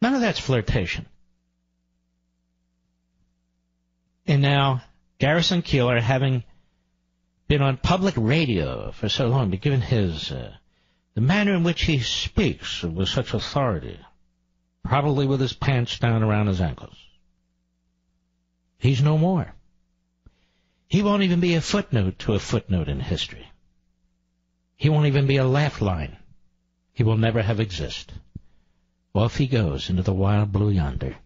None of that's flirtation. And now, Garrison Keillor, having been on public radio for so long, but given his the manner in which he speaks with such authority, probably with his pants down around his ankles, he's no more. He won't even be a footnote to a footnote in history. He won't even be a laugh line. He will never have existed. Off he goes into the wild blue yonder.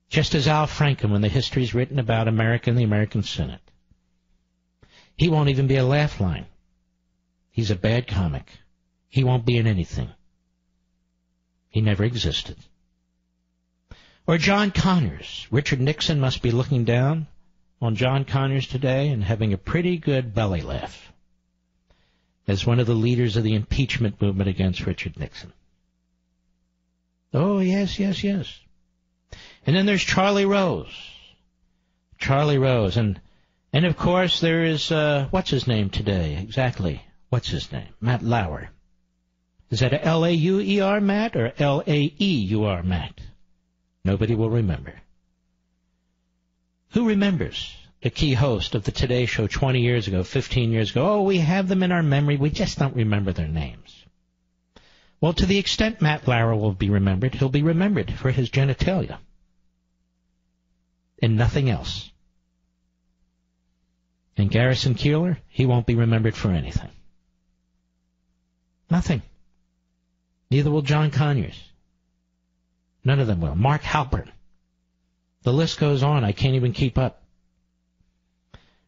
Just as Al Franken, when the history's written about America and the American Senate. He won't even be a laugh line. He's a bad comic. He won't be in anything. He never existed. Or John Conyers. Richard Nixon must be looking down on John Conyers today and having a pretty good belly laugh as one of the leaders of the impeachment movement against Richard Nixon. Oh, yes, yes, yes. And then there's Charlie Rose. Charlie Rose. And of course, there is, what's his name today? Exactly. What's his name? Matt Lauer. Is that a L-A-U-E-R, Matt, or L-A-E-U-R, Matt? Nobody will remember. Who remembers the key host of the Today Show 20 years ago, 15 years ago? Oh, we have them in our memory. We just don't remember their names. Well, to the extent Matt Lauer will be remembered, he'll be remembered for his genitalia. And nothing else. And Garrison Keillor, he won't be remembered for anything. Nothing. Neither will John Conyers. None of them will. Mark Halpern. The list goes on. I can't even keep up.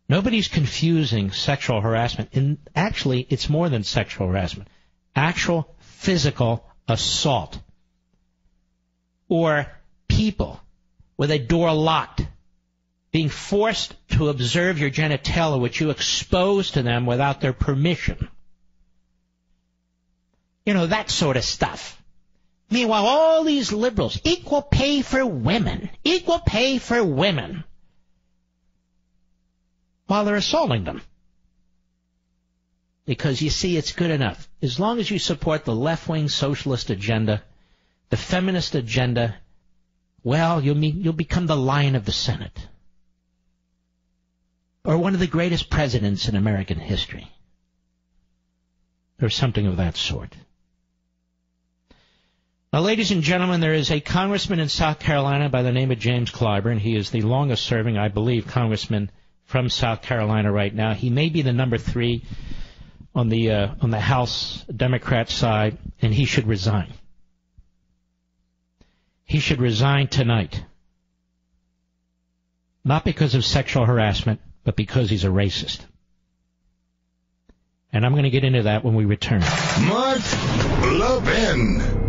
Nobody's confusing sexual harassment. And actually, it's more than sexual harassment. Actual physical assault. Or people with a door locked being forced to observe your genitalia, which you expose to them without their permission. You know, that sort of stuff. Meanwhile, all these liberals, equal pay for women, while they're assaulting them. Because, you see, it's good enough. As long as you support the left-wing socialist agenda, the feminist agenda, well, you'll become the lion of the Senate. Or one of the greatest presidents in American history. Or something of that sort. Now, ladies and gentlemen, there is a congressman in South Carolina by the name of James Clyburn. He is the longest-serving, I believe, congressman from South Carolina right now. He may be the number 3 on the House Democrat side, and he should resign. He should resign tonight. Not because of sexual harassment, but because he's a racist. And I'm going to get into that when we return. Mark Levin.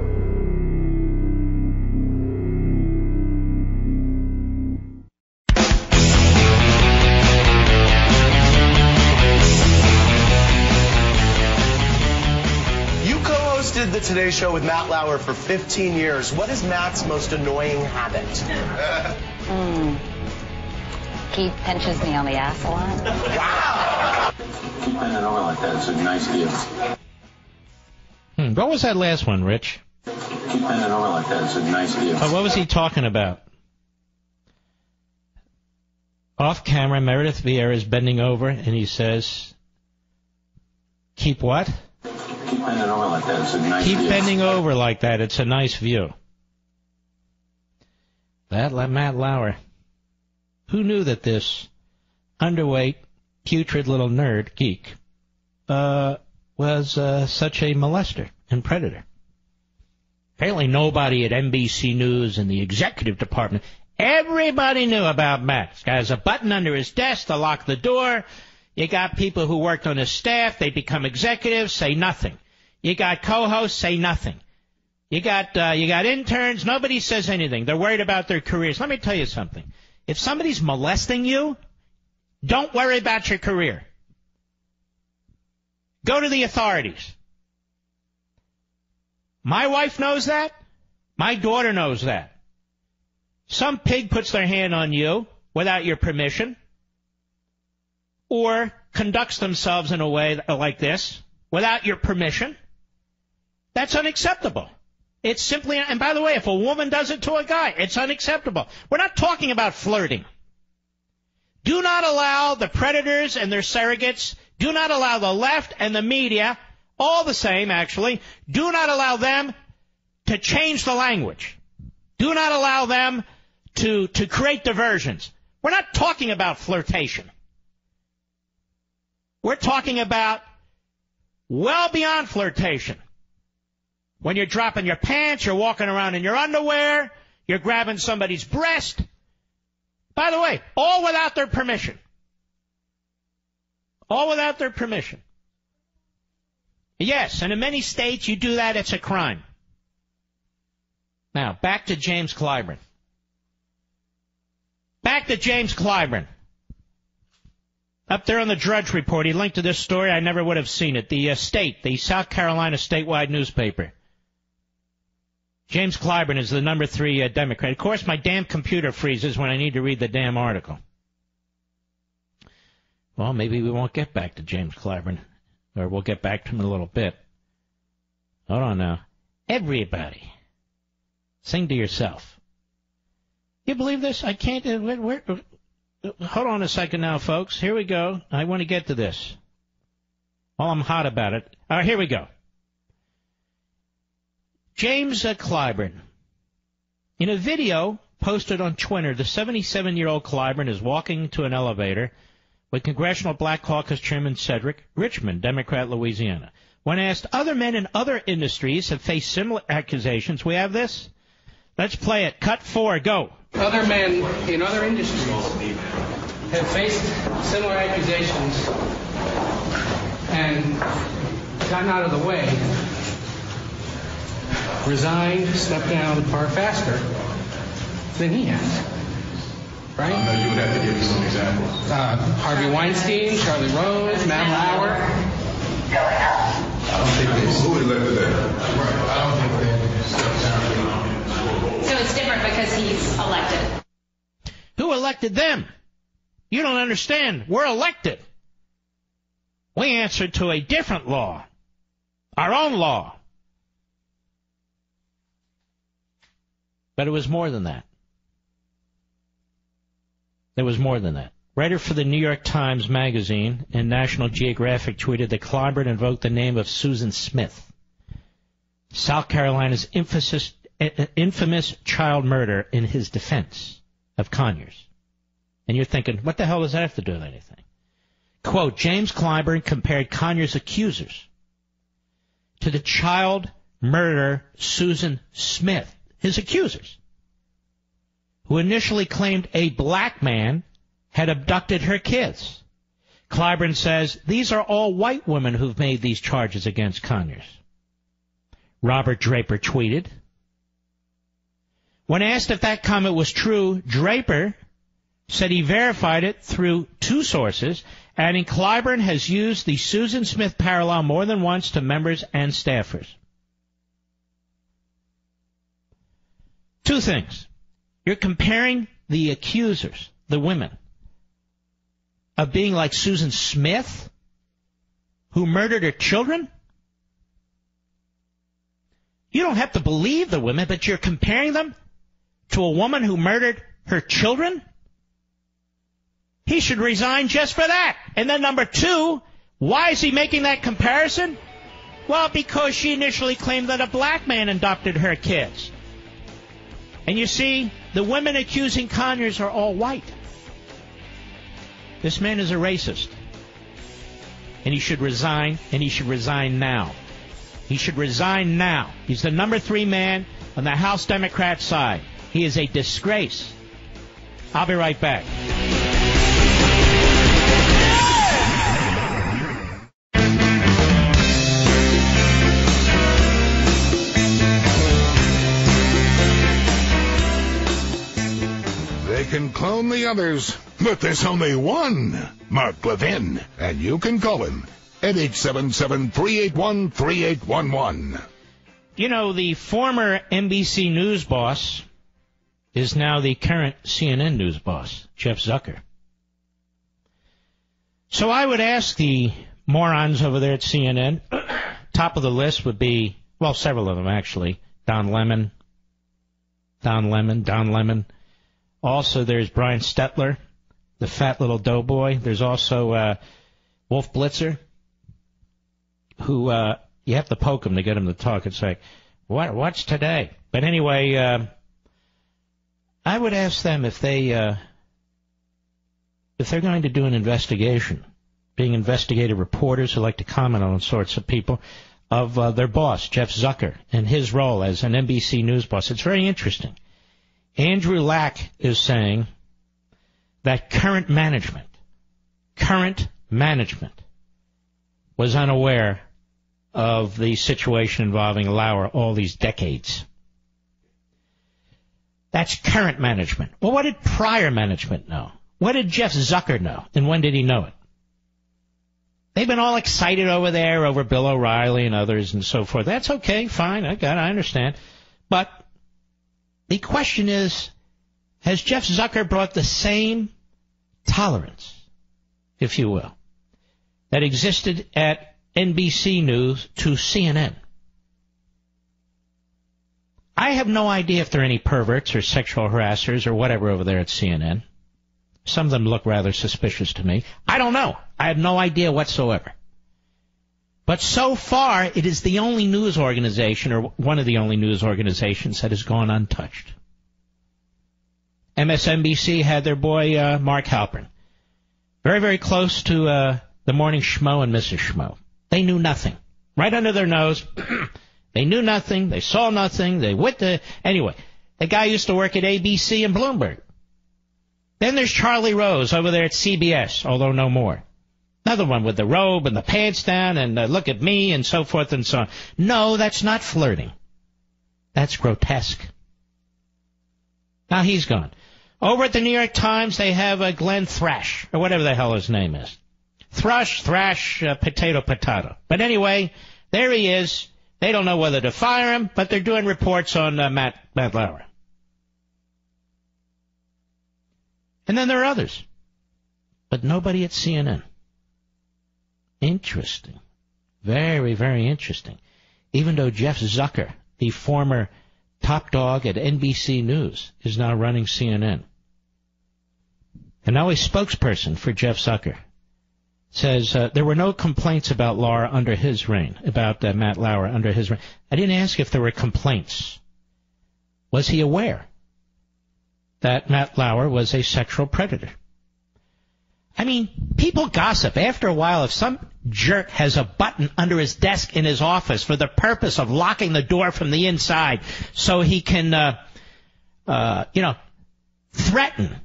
The Today Show with Matt Lauer for 15 years. What is Matt's most annoying habit? He pinches me on the ass a lot. Wow! Keep bending over like that. It's a nice gift. What was that last one, Rich? Keep bending over like that. It's a nice gift. Oh, what was he talking about? Off camera, Meredith Vieira is bending over, and he says, keep what? Keep bending over like that. It's a nice view. Keep bending over like that. It's a nice view. That Matt Lauer. Who knew that this underweight, putrid little nerd geek was such a molester and predator. Apparently nobody at NBC News and the executive department, everybody knew about Matt. This guy has a button under his desk to lock the door. You got people who worked on his staff. They become executives, say nothing. You got co-hosts, say nothing. You got interns. Nobody says anything. They're worried about their careers. Let me tell you something. If somebody's molesting you, don't worry about your career. Go to the authorities. My wife knows that. My daughter knows that. Some pig puts their hand on you without your permission or conducts themselves in a way like this without your permission. That's unacceptable. It's simply, and by the way, if a woman does it to a guy, it's unacceptable. We're not talking about flirting. Do not allow the predators and their surrogates, do not allow the left and the media, all the same actually, do not allow them to change the language. Do not allow them to create diversions. We're not talking about flirtation. We're talking about well beyond flirtation. When you're dropping your pants, you're walking around in your underwear, you're grabbing somebody's breast. By the way, all without their permission. All without their permission. Yes, and in many states you do that, it's a crime. Now, back to James Clyburn. Back to James Clyburn. Up there on the Drudge Report, he linked to this story. I never would have seen it. The the South Carolina statewide newspaper. James Clyburn is the number 3 Democrat. Of course, my damn computer freezes when I need to read the damn article. Well, maybe we won't get back to James Clyburn, or we'll get back to him in a little bit. Hold on now. Everybody, sing to yourself. You believe this? I can't. Hold on a second now, folks. Here we go. I want to get to this. While I'm hot about it. All right, here we go. James Clyburn. In a video posted on Twitter, the 77-year-old Clyburn is walking to an elevator with Congressional Black Caucus Chairman Cedric Richmond, Democrat, Louisiana. When asked, other men in other industries have faced similar accusations. We have this? Let's play it. Cut 4. Go. Other men in other industries have faced similar accusations and gotten out of the way, resigned, stepped down far faster than he has. Right? You would have to give me some examples. Harvey Weinstein, Charlie Rose, Matt Lauer. I don't think they... Who elected that? Right. I don't think they stepped down. So it's different because he's elected. Who elected them? You don't understand. We're elected. We answer to a different law. Our own law. But it was more than that. There was more than that. Writer for the New York Times Magazine and National Geographic tweeted that Clyburn invoked the name of Susan Smith, South Carolina's infamous child murder, in his defense of Conyers. And you're thinking, what the hell does that have to do with anything? Quote, James Clyburn compared Conyers' accusers to the child murderer Susan Smith, his accusers, who initially claimed a black man had abducted her kids. Clyburn says, these are all white women who've made these charges against Conyers. Robert Draper tweeted. When asked if that comment was true, Draper said he verified it through 2 sources, adding Clyburn has used the Susan Smith parallel more than once to members and staffers. 2 things. You're comparing the accusers, the women, of being like Susan Smith, who murdered her children. You don't have to believe the women, but you're comparing them to a woman who murdered her children? He should resign just for that. And then number 2, why is he making that comparison? Well, because she initially claimed that a black man abducted her kids. And you see, the women accusing Conyers are all white. This man is a racist. and he should resign, and he should resign now. He should resign now. He's the number 3 man on the House Democrat side. He is a disgrace. I'll be right back. They can clone the others, but there's only one Mark Levin, and you can call him at 877-381-3811. You know, the former NBC News boss is now the current CNN News boss, Jeff Zucker. So I would ask the morons over there at CNN, top of the list would be, well, several of them actually, Don Lemon. Also, there's Brian Stetler, the fat little doughboy. There's also Wolf Blitzer, who you have to poke him to get him to talk. It's like, what's today? But anyway, I would ask them if they're going to do an investigation, being investigative reporters who like to comment on all sorts of people, of their boss, Jeff Zucker, and his role as an NBC News boss. It's very interesting. Andrew Lack is saying that current management was unaware of the situation involving Lauer all these decades. That's current management. Well, what did prior management know? What did Jeff Zucker know, and when did he know it? They've been all excited over there over Bill O'Reilly and others and so forth. That's okay, fine, I understand. But the question is, has Jeff Zucker brought the same tolerance, if you will, that existed at NBC News to CNN? I have no idea if there are any perverts or sexual harassers or whatever over there at CNN. Some of them look rather suspicious to me. I don't know. I have no idea whatsoever. But so far, it is the only news organization, or one of the only news organizations, that has gone untouched. MSNBC had their boy Mark Halpern. Very, very close to the morning schmo and Mrs. Schmo. They knew nothing. Right under their nose. They knew nothing. They saw nothing. They went to... Anyway, the guy used to work at ABC and Bloomberg. Then there's Charlie Rose over there at CBS, although no more. Another one with the robe and the pants down and look at me and so forth and so on. No, that's not flirting. That's grotesque. Now he's gone. Over at the New York Times, they have Glenn Thrash, or whatever the hell his name is. Thrash, potato. But anyway, there he is. They don't know whether to fire him, but they're doing reports on Matt Lauer. And then there are others. But nobody at CNN. Interesting. Very, very interesting. Even though Jeff Zucker, the former top dog at NBC News, is now running CNN. And now a spokesperson for Jeff Zucker says there were no complaints about Lauer under his reign, about Matt Lauer under his reign. I didn't ask if there were complaints. Was he aware that Matt Lauer was a sexual predator? I mean, people gossip. After a while, if some jerk has a button under his desk in his office for the purpose of locking the door from the inside so he can, threaten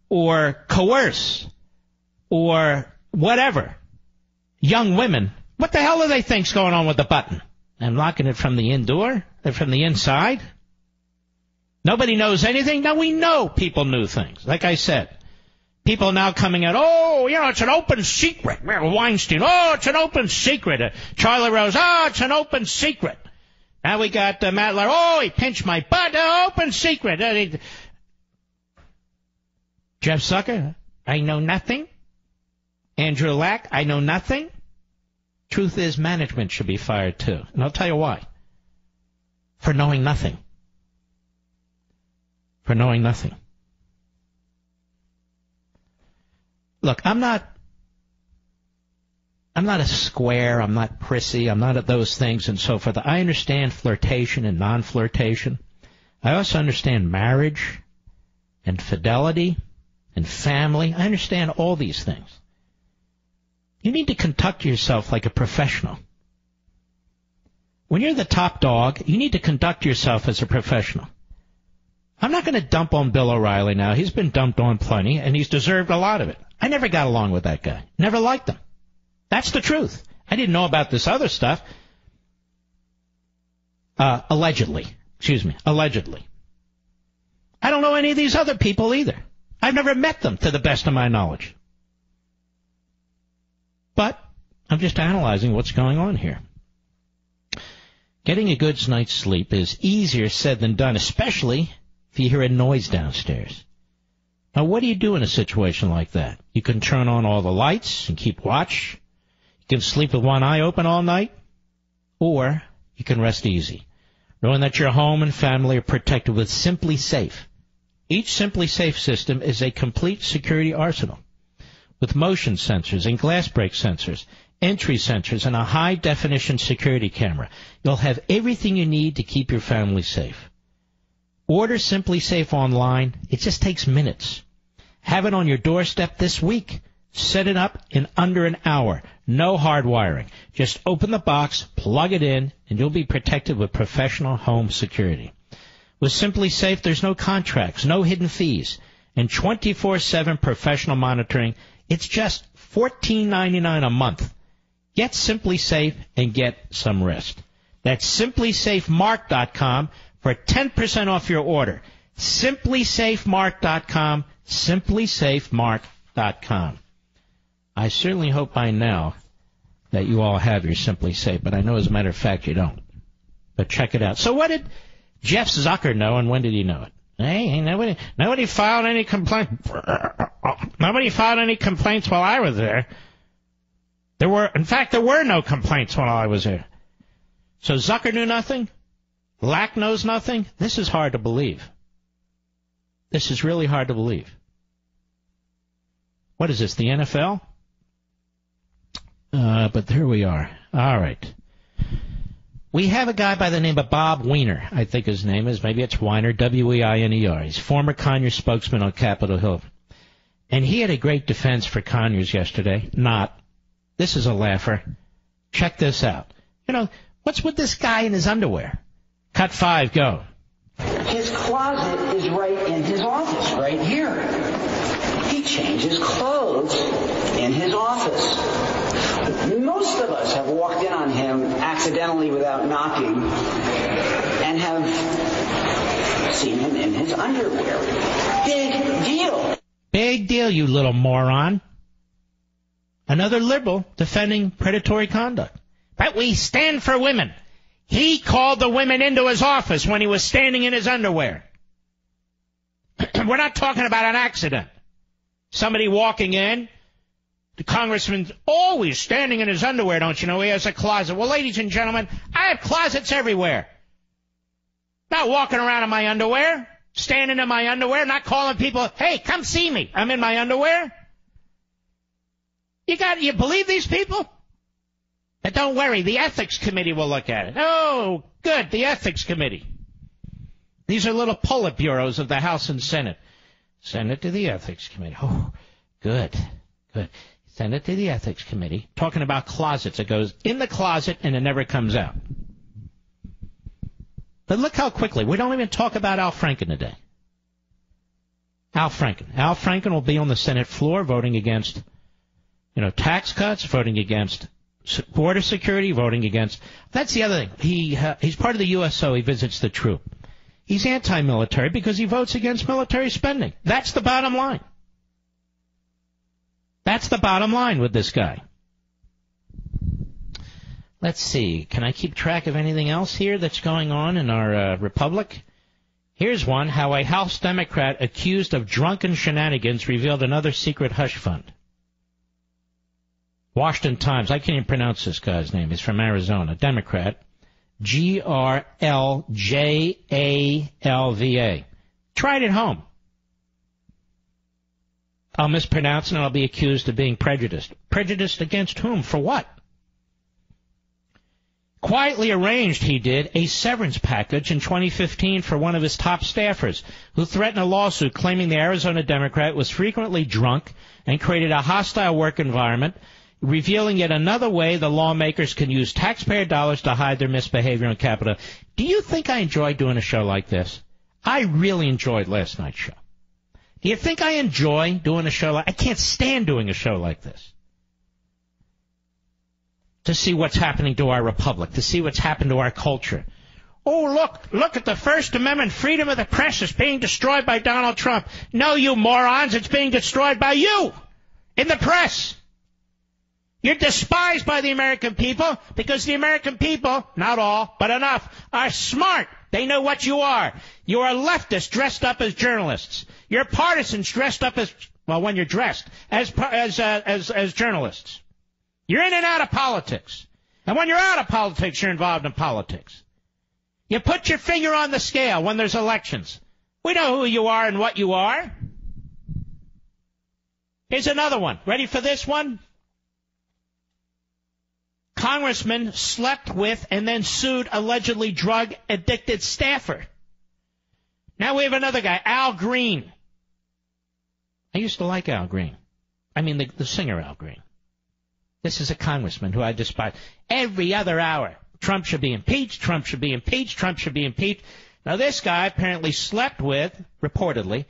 or coerce or whatever young women, what the hell do they think's going on with the button? And locking it from the indoor, from the inside? Nobody knows anything? Now we know people knew things. Like I said, people now coming out, it's an open secret. Weinstein, it's an open secret. Charlie Rose, it's an open secret. Now we got Matt Lauer, he pinched my butt, open secret. Jeff Zucker, I know nothing. Andrew Lack, I know nothing. Truth is, management should be fired too. And I'll tell you why. For knowing nothing. For knowing nothing. Look, I'm not a square, I'm not prissy, I'm not at those things and so forth. I understand flirtation and non-flirtation. I also understand marriage and fidelity and family. I understand all these things. You need to conduct yourself like a professional. When you're the top dog, you need to conduct yourself as a professional. I'm not going to dump on Bill O'Reilly now. He's been dumped on plenty, and he's deserved a lot of it. I never got along with that guy. Never liked him. That's the truth. I didn't know about this other stuff. Allegedly. Allegedly. I don't know any of these other people either. I've never met them, to the best of my knowledge. But I'm just analyzing what's going on here. Getting a good night's sleep is easier said than done, especially if you hear a noise downstairs. Now, what do you do in a situation like that? You can turn on all the lights and keep watch. You can sleep with one eye open all night. Or you can rest easy, knowing that your home and family are protected with Simply Safe. Each Simply Safe system is a complete security arsenal with motion sensors and glass break sensors, entry sensors, and a high-definition security camera. You'll have everything you need to keep your family safe. Order Simply Safe online. It just takes minutes. Have it on your doorstep this week. Set it up in under an hour. No hard wiring. Just open the box, plug it in, and you'll be protected with professional home security. With Simply Safe, there's no contracts, no hidden fees, and 24/7 professional monitoring. It's just $14.99 a month. Get Simply Safe and get some rest. That's simplysafemark.com for 10% off your order. simplysafemark.com, simplysafemark.com. I certainly hope by now that you all have your Simply Safe, but I know as a matter of fact you don't. But check it out. So what did Jeff Zucker know, and when did he know it? Hey, nobody filed any complaint. Nobody filed any complaints while I was there. There were no complaints while I was there. So Zucker knew nothing? Lack knows nothing? This is hard to believe. This is really hard to believe. What is this, the NFL? But here we are. All right. We have a guy by the name of Bob Weiner, I think his name is. Maybe it's Weiner, W-E-I-N-E-R. He's former Conyers spokesman on Capitol Hill. And he had a great defense for Conyers yesterday. Not. This is a laugher. Check this out. You know, what's with this guy in his underwear? Cut 5, go. His closet is right in his office, right here. He changes clothes in his office. Most of us have walked in on him accidentally without knocking and have seen him in his underwear. Big deal. Big deal, you little moron. Another liberal defending predatory conduct. But we stand for women. He called the women into his office when he was standing in his underwear. We're not talking about an accident. Somebody walking in. The congressman's always standing in his underwear, don't you know? He has a closet. Well, ladies and gentlemen, I have closets everywhere. Not walking around in my underwear, standing in my underwear, not calling people, hey, come see me. I'm in my underwear. You believe these people? But don't worry, the ethics committee will look at it. Oh, good, the ethics committee. These are little Politburos of the House and Senate. Send it to the ethics committee. Oh, good. Send it to the ethics committee. Talking about closets. It goes in the closet and it never comes out. But look how quickly. We don't even talk about Al Franken today. Al Franken will be on the Senate floor voting against, tax cuts, voting against border security, voting against. That's the other thing. He's part of the USO. He visits the troop. He's anti-military because he votes against military spending. That's the bottom line. That's the bottom line with this guy. Let's see. Can I keep track of anything else here that's going on in our republic? Here's one. How a House Democrat accused of drunken shenanigans revealed another secret hush fund. Washington Times. I can't even pronounce this guy's name. He's from Arizona. Democrat. Grljalva. Try it at home. I'll mispronounce and I'll be accused of being prejudiced. Prejudiced against whom? For what? Quietly arranged, he did, a severance package in 2015 for one of his top staffers who threatened a lawsuit claiming the Arizona Democrat was frequently drunk and created a hostile work environment revealing yet another way the lawmakers can use taxpayer dollars to hide their misbehavior on Capitol. Do you think I enjoy doing a show like this? I really enjoyed last night's show. Do you think I enjoy doing a show like... I can't stand doing a show like this. To see what's happening to our republic, to see what's happened to our culture. Oh, look at the First Amendment. Freedom of the press is being destroyed by Donald Trump. No, you morons, it's being destroyed by you in the press. You're despised by the American people because the American people, not all, but enough, are smart. They know what you are. You are leftists dressed up as journalists. You're partisans dressed up as, well, when you're dressed, as journalists. You're in and out of politics. And when you're out of politics, you're involved in politics. You put your finger on the scale when there's elections. We know who you are and what you are. Here's another one. Ready for this one? Congressman slept with and then sued allegedly drug-addicted staffer. Now we have another guy, Al Green. I used to like Al Green. I mean, the singer Al Green. This is a congressman who I despise. Every other hour, Trump should be impeached, Trump should be impeached, Trump should be impeached. Now this guy apparently slept with, reportedly,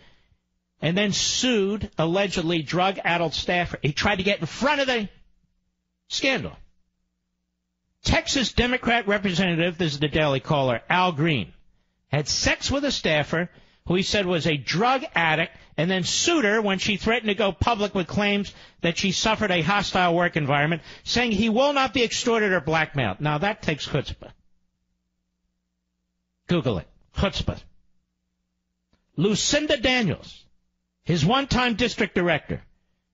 and then sued allegedly drug-addled staffer. He tried to get in front of the scandal. Texas Democrat representative, this is the Daily Caller, Al Green, had sex with a staffer who he said was a drug addict, and then sued her when she threatened to go public with claims that she suffered a hostile work environment, saying he will not be extorted or blackmailed. Now, that takes chutzpah. Google it. Chutzpah. Lucinda Daniels, his one-time district director,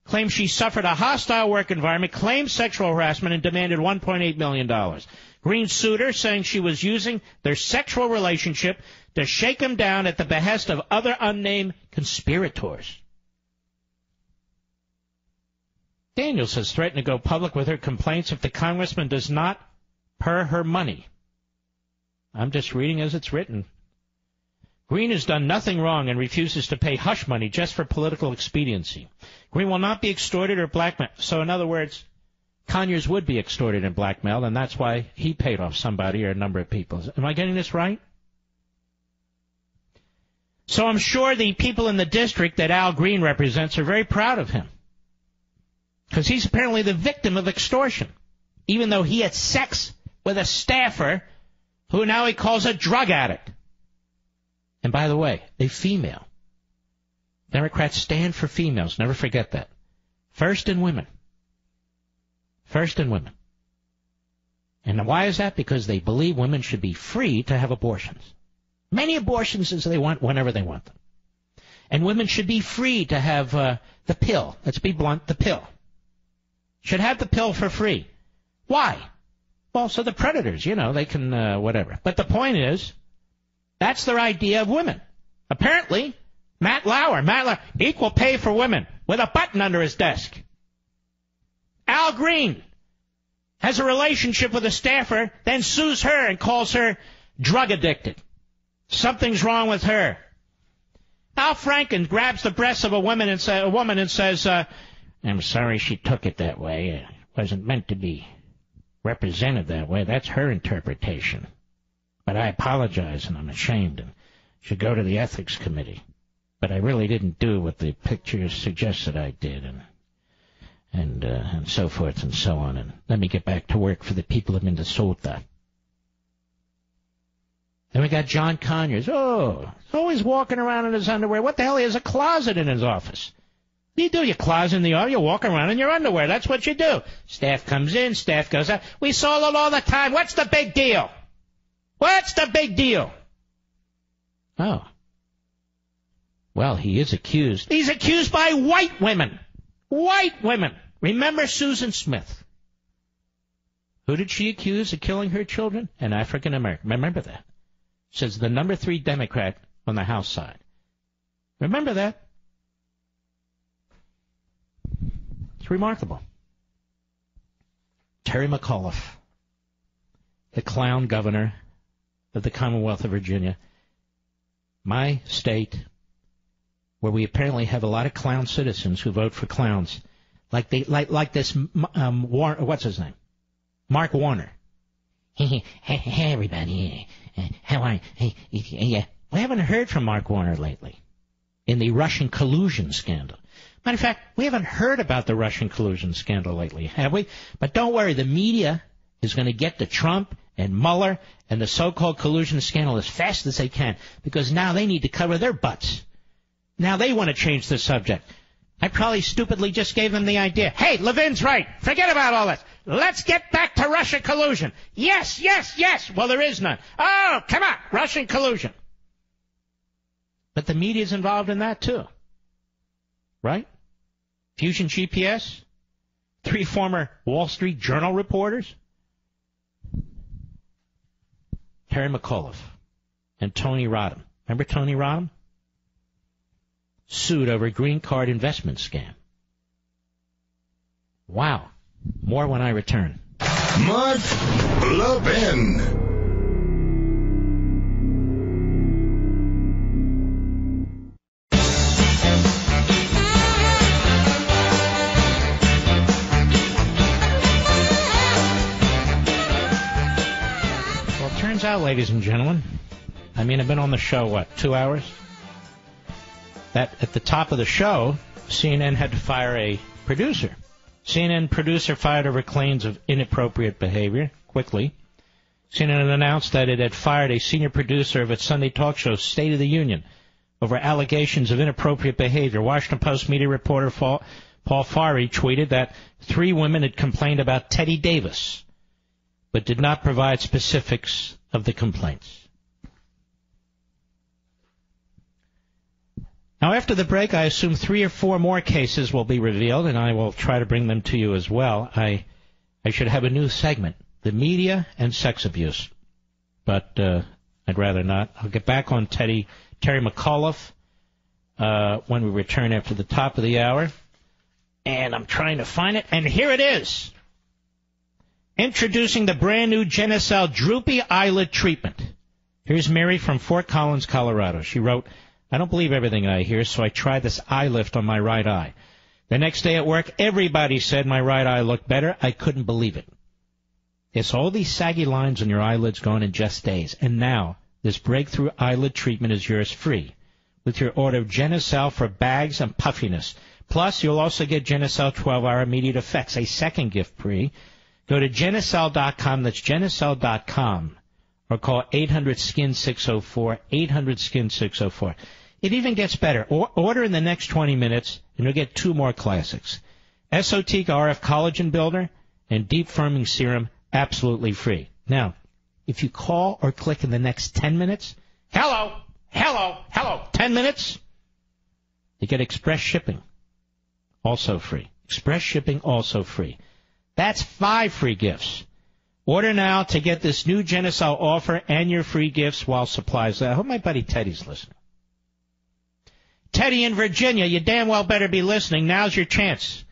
claims she suffered a hostile work environment, claimed sexual harassment, and demanded $1.8 million. Green sued her, saying she was using their sexual relationship to shake him down at the behest of other unnamed conspirators. Daniels has threatened to go public with her complaints if the congressman does not pay her money. I'm just reading as it's written. Green has done nothing wrong and refuses to pay hush money just for political expediency. Green will not be extorted or blackmailed. So, in other words, Conyers would be extorted and blackmailed, and that's why he paid off somebody or a number of people. Am I getting this right? So I'm sure the people in the district that Al Green represents are very proud of him, because he's apparently the victim of extortion, even though he had sex with a staffer who now he calls a drug addict. And by the way, a female. Democrats stand for females. Never forget that. First in women. First in women. And why is that? Because they believe women should be free to have abortions. Many abortions as they want, whenever they want them. And women should be free to have the pill. Let's be blunt, the pill. Should have the pill for free. Why? Well, so the predators, they can whatever. But the point is, that's their idea of women. Apparently, Matt Lauer, equal pay for women, with a button under his desk. Al Green has a relationship with a staffer, then sues her and calls her drug addicted. Something's wrong with her. Al Franken grabs the breasts of a woman and says, I'm sorry she took it that way. It wasn't meant to be represented that way. That's her interpretation. But I apologize, and I'm ashamed, and should go to the ethics committee. But I really didn't do what the picture suggested I did, and so forth and so on. And let me get back to work for the people of Minnesota. Then we got John Conyers. Oh, he's always walking around in his underwear. What the hell? He has a closet in his office. What do you do? You closet in the office, you walk around in your underwear. That's what you do. Staff comes in, staff goes out. We saw it all the time. What's the big deal? What's the big deal? Oh. Well, he is accused. He's accused by white women. White women. Remember Susan Smith? Who did she accuse of killing her children? An African American. Remember that. Says the number 3 Democrat on the House side. Remember that? It's remarkable. Terry McAuliffe, the clown governor of the Commonwealth of Virginia, my state, where we apparently have a lot of clown citizens who vote for clowns. like this. What's his name? Mark Warner. Hey, everybody. How are you? Yeah. We haven't heard from Mark Warner lately in the Russian collusion scandal. Matter of fact, we haven't heard about the Russian collusion scandal lately, have we? But don't worry, the media is going to get to Trump and Mueller and the so-called collusion scandal as fast as they can, because now they need to cover their butts. Now they want to change the subject. I probably stupidly just gave them the idea. Hey, Levin's right. Forget about all this. Let's get back to Russian collusion. Yes, yes, yes. Well, there is none. Oh, come on, Russian collusion. But the media's involved in that too. Right? Fusion GPS? 3 former Wall Street Journal reporters? Terry McAuliffe and Tony Rodham. Remember Tony Rodham? Sued over a green card investment scam. Wow. More when I return. Mark Levin. Turns out, ladies and gentlemen, I've been on the show, 2 hours? That at the top of the show, CNN had to fire a producer. CNN producer fired over claims of inappropriate behavior quickly. CNN announced that it had fired a senior producer of its Sunday talk show, State of the Union, over allegations of inappropriate behavior. Washington Post media reporter Paul Farry tweeted that 3 women had complained about Teddy Davis, but did not provide specifics of the complaints. Now, after the break, I assume 3 or 4 more cases will be revealed, and I will try to bring them to you as well. I should have a new segment, the media and sex abuse, but I'd rather not. I'll get back on Terry McAuliffe when we return after the top of the hour, and I'm trying to find it, and here it is. Introducing the brand-new genocidal droopy eyelid treatment. Here's Mary from Fort Collins, Colorado. She wrote, I don't believe everything I hear, so I tried this eye lift on my right eye. The next day at work, everybody said my right eye looked better. I couldn't believe it. It's all these saggy lines on your eyelids gone in just days. And now, this breakthrough eyelid treatment is yours free with your order of Genucel for bags and puffiness. Plus, you'll also get Genucel 12-hour immediate effects, a second gift free. Go to Genucel.com, that's Genucel.com, or call 800-SKIN-604, 800-SKIN-604. It even gets better. Order in the next 20 minutes, and you'll get 2 more classics. Esotique RF Collagen Builder and Deep Firming Serum, absolutely free. Now, if you call or click in the next 10 minutes, hello, 10 minutes, you get express shipping, also free. Express shipping, also free. That's 5 free gifts. Order now to get this new Genucel offer and your free gifts while supplies last. I hope my buddy Teddy's listening. Teddy in Virginia, you damn well better be listening. Now's your chance.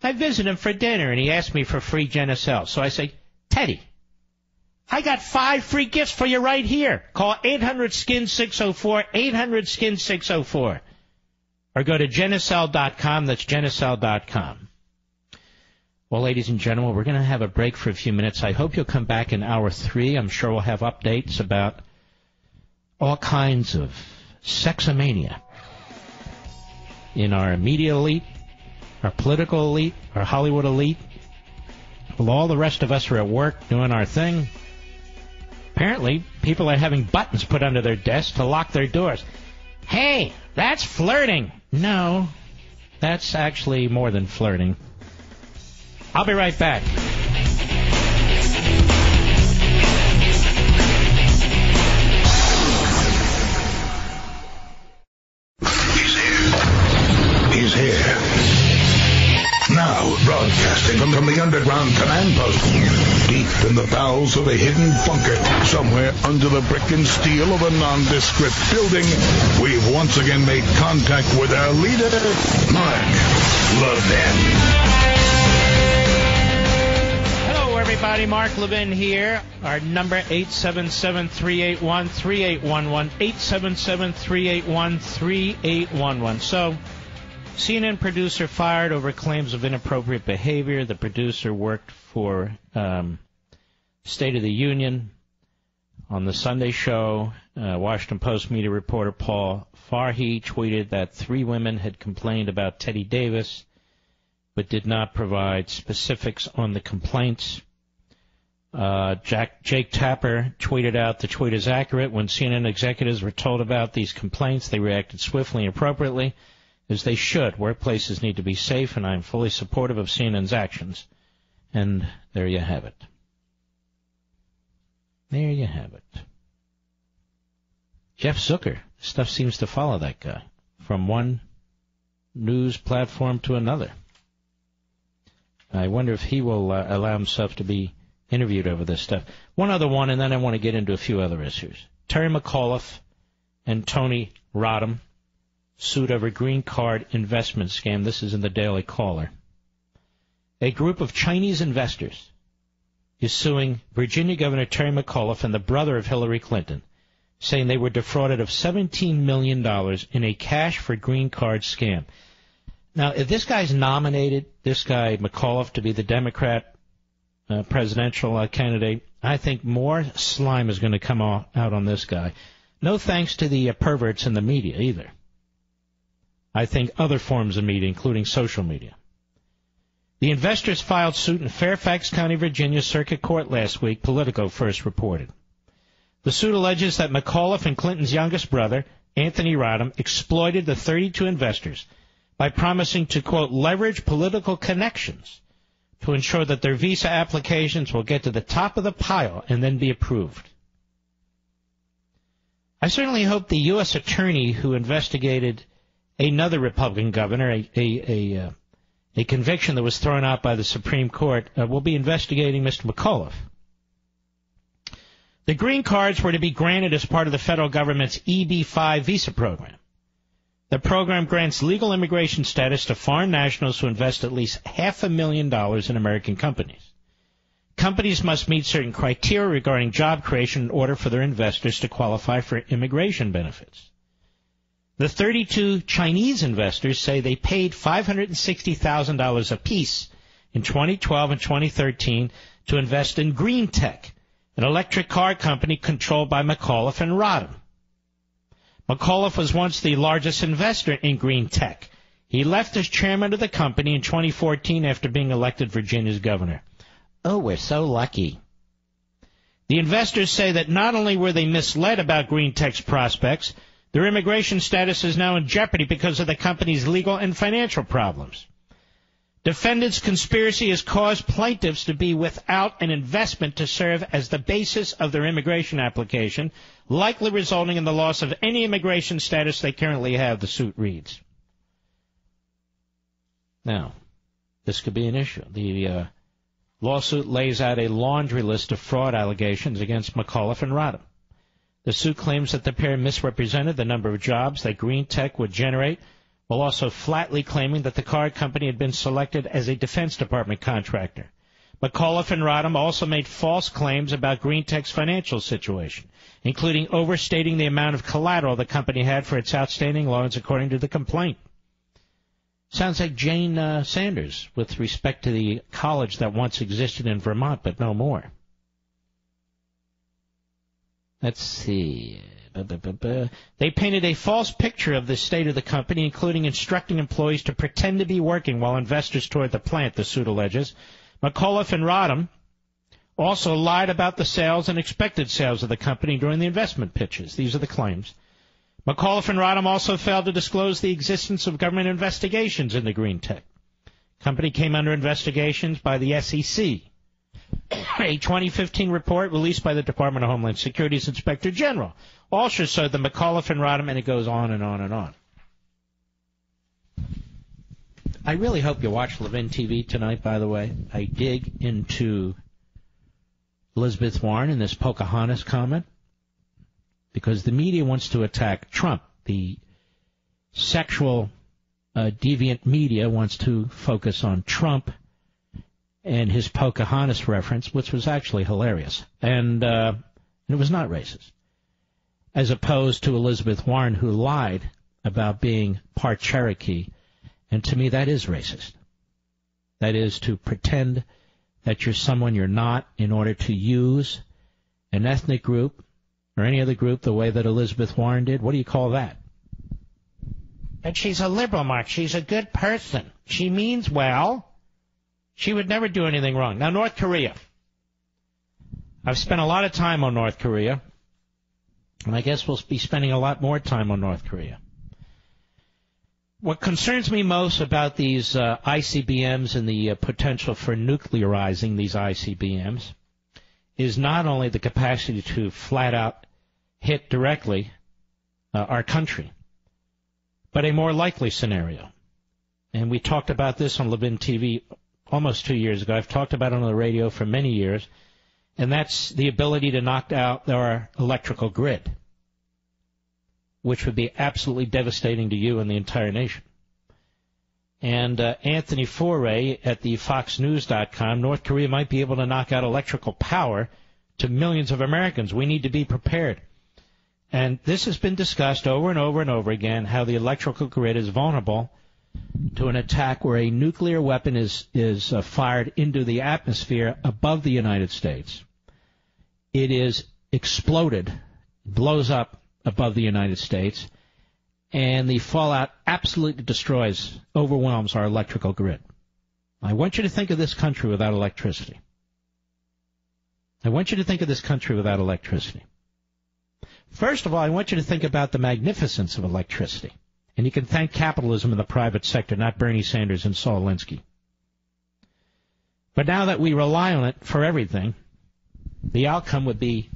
I visited him for dinner, and he asked me for free Genucel. So I say, Teddy, I got 5 free gifts for you right here. Call 800-SKIN-604, 800-SKIN-604. Or go to Genucel.com, that's Genucel.com. Well, ladies and gentlemen, we're going to have a break for a few minutes. I hope you'll come back in hour 3. I'm sure we'll have updates about all kinds of sexomania in our media elite, our political elite, our Hollywood elite. Well, all the rest of us are at work doing our thing. Apparently, people are having buttons put under their desks to lock their doors. Hey, that's flirting. No, that's actually more than flirting. I'll be right back. He's here. Now, broadcasting from the underground command post, deep in the bowels of a hidden bunker, somewhere under the brick and steel of a nondescript building, we've once again made contact with our leader, Mark Levin. Everybody, Mark Levin here. Our number, 877-381-3811, 877-381-3811. So, CNN producer fired over claims of inappropriate behavior. The producer worked for State of the Union on the Sunday show. Washington Post media reporter Paul Farhi tweeted that 3 women had complained about Teddy Davis, but did not provide specifics on the complaints. Jake Tapper tweeted out, the tweet is accurate. When CNN executives were told about these complaints, they reacted swiftly and appropriately, as they should. Workplaces need to be safe, and I am fully supportive of CNN's actions. And there you have it. There you have it. Jeff Zucker. Stuff seems to follow that guy from one news platform to another. I wonder if he will allow himself to be interviewed over this stuff. One other one, and then I want to get into a few other issues. Terry McAuliffe and Tony Rodham sued over green card investment scam. This is in the Daily Caller. A group of Chinese investors is suing Virginia Governor Terry McAuliffe and the brother of Hillary Clinton, saying they were defrauded of $17 million in a cash for green card scam. Now, if this guy's nominated, this guy McAuliffe, to be the Democrat presidential candidate, I think more slime is going to come out on this guy. No thanks to the perverts in the media either. I think other forms of media, including social media. The investors filed suit in Fairfax County, Virginia Circuit Court last week, Politico first reported. The suit alleges that McAuliffe and Clinton's youngest brother, Anthony Rodham, exploited the 32 investors by promising to, quote, leverage political connections to ensure that their visa applications will get to the top of the pile and then be approved. I certainly hope the U.S. attorney who investigated another Republican governor, a conviction that was thrown out by the Supreme Court, will be investigating Mr. McAuliffe. The green cards were to be granted as part of the federal government's EB-5 visa program. The program grants legal immigration status to foreign nationals who invest at least $500,000 in American companies. Companies must meet certain criteria regarding job creation in order for their investors to qualify for immigration benefits. The 32 Chinese investors say they paid $560,000 apiece in 2012 and 2013 to invest in Green Tech, an electric car company controlled by McAuliffe and Rodham. McAuliffe was once the largest investor in Green Tech. He left as chairman of the company in 2014 after being elected Virginia's governor. Oh, we're so lucky. The investors say that not only were they misled about Green Tech's prospects, their immigration status is now in jeopardy because of the company's legal and financial problems. Defendants' conspiracy has caused plaintiffs to be without an investment to serve as the basis of their immigration application, likely resulting in the loss of any immigration status they currently have, the suit reads. Now, this could be an issue. The lawsuit lays out a laundry list of fraud allegations against McAuliffe and Rodham. The suit claims that the pair misrepresented the number of jobs that Green Tech would generate, while also flatly claiming that the car company had been selected as a Defense Department contractor. McAuliffe and Rodham also made false claims about Green Tech's financial situation, including overstating the amount of collateral the company had for its outstanding loans, according to the complaint. Sounds like Jane Sanders with respect to the college that once existed in Vermont, but no more. Let's see. They painted a false picture of the state of the company, including instructing employees to pretend to be working while investors toured the plant, the suit alleges. McAuliffe and Rodham also lied about the sales and expected sales of the company during the investment pitches. These are the claims. McAuliffe and Rodham also failed to disclose the existence of government investigations into Green Tech. The company came under investigations by the SEC. A 2015 report released by the Department of Homeland Security's Inspector General also showed that McAuliffe and Rodham, and it goes on and on and on. I really hope you watch Levin TV tonight, by the way. I dig into Elizabeth Warren in this Pocahontas comment because the media wants to attack Trump. The sexual deviant media wants to focus on Trump and his Pocahontas reference, which was actually hilarious. And it was not racist. As opposed to Elizabeth Warren, who lied about being part Cherokee And to me, that is racist. That is to pretend that you're someone you're not in order to use an ethnic group or any other group the way that Elizabeth Warren did. What do you call that? And she's a liberal, Mark. She's a good person. She means well. She would never do anything wrong. Now, North Korea. I've spent a lot of time on North Korea, and I guess we'll be spending a lot more time on North Korea. What concerns me most about these ICBMs and the potential for nuclearizing these ICBMs is not only the capacity to flat out hit directly our country, but a more likely scenario. And we talked about this on Levin TV almost 2 years ago. I've talked about it on the radio for many years, and that's the ability to knock out our electrical grid, which would be absolutely devastating to you and the entire nation. And Anthony Foray at the FoxNews.com, North Korea might be able to knock out electrical power to millions of Americans. We need to be prepared. And this has been discussed over and over and over again, how the electrical grid is vulnerable to an attack where a nuclear weapon is fired into the atmosphere above the United States. It is exploded, blows up above the United States, and the fallout absolutely destroys, overwhelms our electrical grid. I want you to think of this country without electricity. I want you to think of this country without electricity. First of all, I want you to think about the magnificence of electricity. And you can thank capitalism in the private sector, not Bernie Sanders and Saul Alinsky. But now that we rely on it for everything, the outcome would be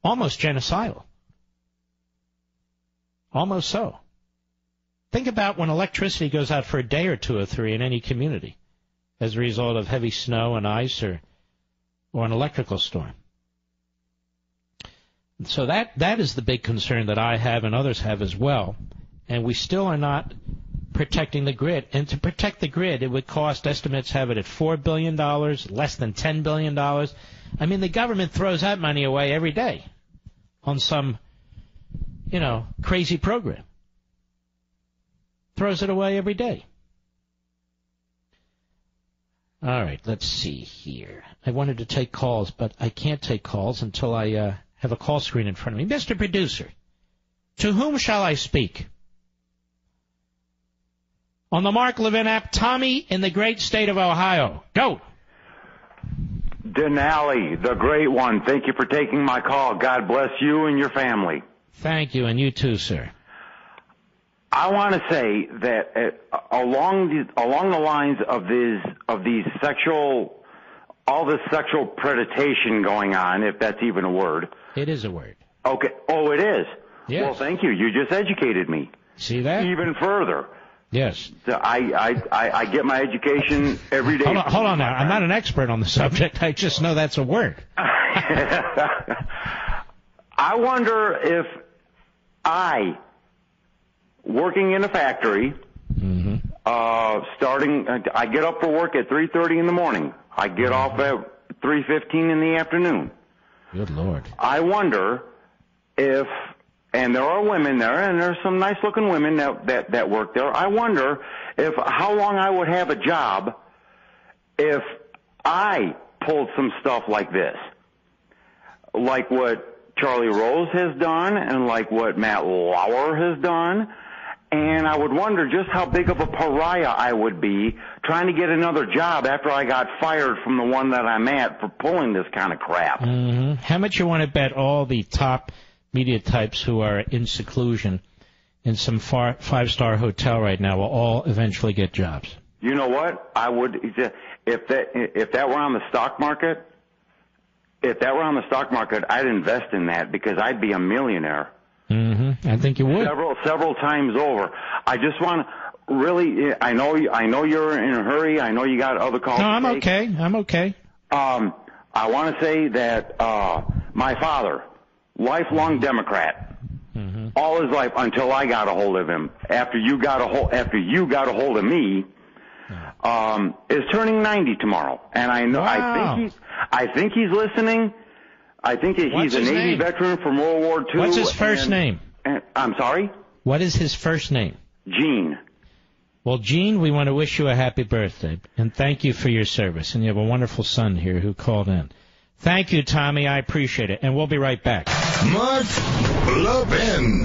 almost genocidal. Almost so. Think about when electricity goes out for a day or two or three in any community as a result of heavy snow and ice or an electrical storm. So that is the big concern that I have and others have as well. And we still are not protecting the grid. And to protect the grid, it would cost, estimates have it at $4 billion, less than $10 billion. I mean, the government throws that money away every day on some, crazy program. Throws it away every day. All right, let's see here. I wanted to take calls, but I can't take calls until I have a call screen in front of me. Mr. Producer, to whom shall I speak? On the Mark Levin app, Tommy in the great state of Ohio. Go. Denali, the great one. Thank you for taking my call. God bless you and your family. Thank you, and you too, sir. I want to say that along the lines of these sexual, all this sexual predation going on, if that's even a word. It is a word. Okay. Oh, it is? Yes. Well, thank you. You just educated me. See that? Even further. Yes. So I get my education every day. Hold on now. I'm not an expert on the subject. I just know that's a word. I wonder if working in a factory, I get up for work at 3:30 in the morning. I get off at 3:15 in the afternoon. Good Lord. I wonder if, and there are women there, and there's some nice-looking women that work there. I wonder how long I would have a job if I pulled some stuff like this, like what Charlie Rose has done and like what Matt Lauer has done. And I would wonder just how big of a pariah I would be trying to get another job after I got fired from the one that I'm at for pulling this kind of crap. Mm-hmm. How much you want to bet all the top media types who are in seclusion in some five-star hotel right now will all eventually get jobs? You know what? I would, if that were on the stock market, I'd invest in that because I'd be a millionaire. Mm-hmm. I think you would. Several times over. I just want to really, I know you're in a hurry. I know you got other calls. No, I'm okay. I want to say that my father, lifelong Democrat, all his life until I got a hold of him. After you got a hold of me, is turning 90 tomorrow, and I know. Wow. I think he's listening. I think he's a Navy veteran from World War II. What's his first name? I'm sorry? What is his first name? Gene. Well, Gene, we want to wish you a happy birthday, and thank you for your service. And you have a wonderful son here who called in. Thank you, Tommy. I appreciate it. And we'll be right back. Mark Levin.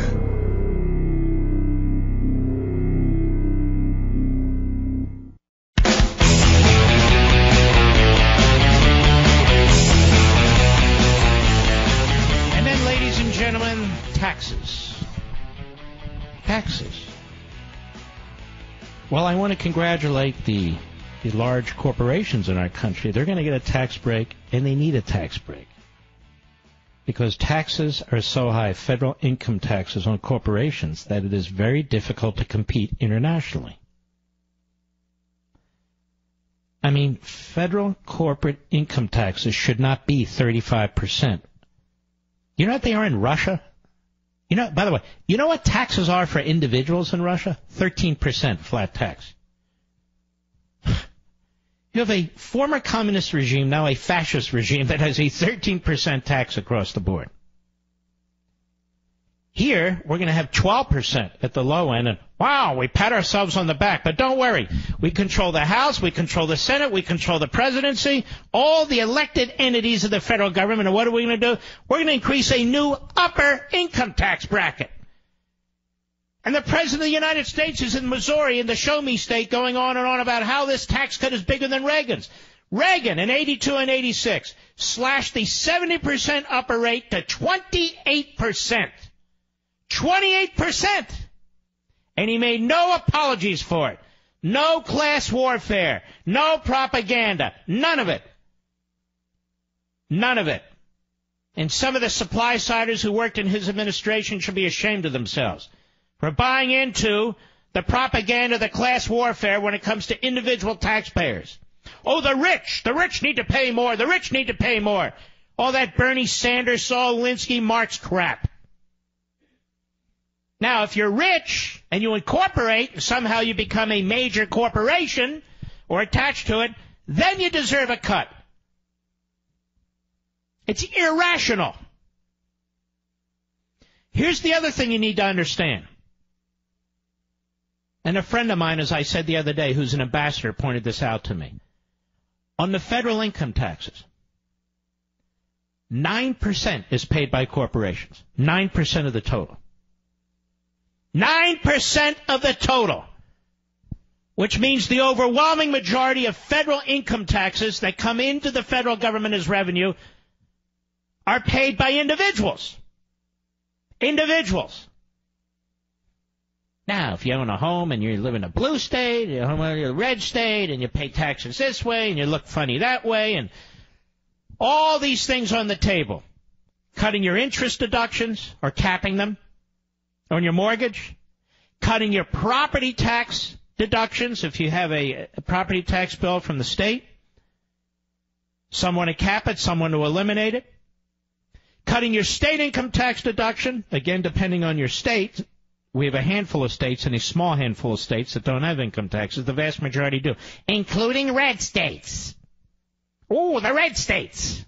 Taxes. Well, I want to congratulate the large corporations in our country. They're going to get a tax break, and they need a tax break. Because taxes are so high, federal income taxes on corporations, that it is very difficult to compete internationally. I mean, federal corporate income taxes should not be 35%. You know what they are in Russia? You know, by the way, you know what taxes are for individuals in Russia? 13% flat tax. You have a former communist regime, now a fascist regime, that has a 13% tax across the board. Here, we're going to have 12% at the low end, and wow, we pat ourselves on the back. But don't worry. We control the House, we control the Senate, we control the presidency, all the elected entities of the federal government. And what are we going to do? We're going to increase a new upper income tax bracket. And the President of the United States is in Missouri, in the Show Me State, going on and on about how this tax cut is bigger than Reagan's. Reagan, in 82 and 86, slashed the 70% upper rate to 28%. 28%! And he made no apologies for it. No class warfare. No propaganda. None of it. None of it. And some of the supply-siders who worked in his administration should be ashamed of themselves for buying into the propaganda, the class warfare when it comes to individual taxpayers. Oh, the rich need to pay more. The rich need to pay more. All that Bernie Sanders, Saul Alinsky, Marx crap. Now, if you're rich and you incorporate, and somehow you become a major corporation or attached to it, then you deserve a cut. It's irrational. Here's the other thing you need to understand. And a friend of mine, as I said the other day, who's an ambassador, pointed this out to me. On the federal income taxes, 9% is paid by corporations. 9% of the total. 9% of the total, which means the overwhelming majority of federal income taxes that come into the federal government as revenue are paid by individuals. Individuals. Now, if you own a home and you live in a blue state, you own a red state, and you pay taxes this way, and you look funny that way, and all these things on the table, cutting your interest deductions or capping them on your mortgage, cutting your property tax deductions if you have a property tax bill from the state, some want to cap it, some want to eliminate it, cutting your state income tax deduction, again, depending on your state. We have a handful of states and a small handful of states that don't have income taxes. The vast majority do, including red states. Oh, the red states.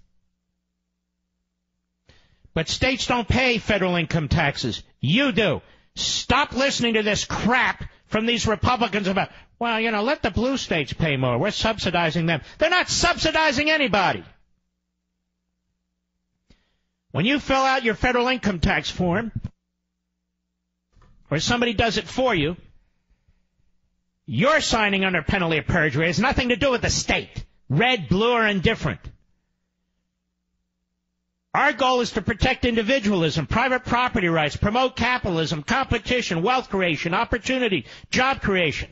But states don't pay federal income taxes. You do. Stop listening to this crap from these Republicans about, well, you know, let the blue states pay more. We're subsidizing them. They're not subsidizing anybody. When you fill out your federal income tax form, or somebody does it for you, you're signing under penalty of perjury. It has nothing to do with the state. Red, blue, or indifferent. Our goal is to protect individualism, private property rights, promote capitalism, competition, wealth creation, opportunity, job creation.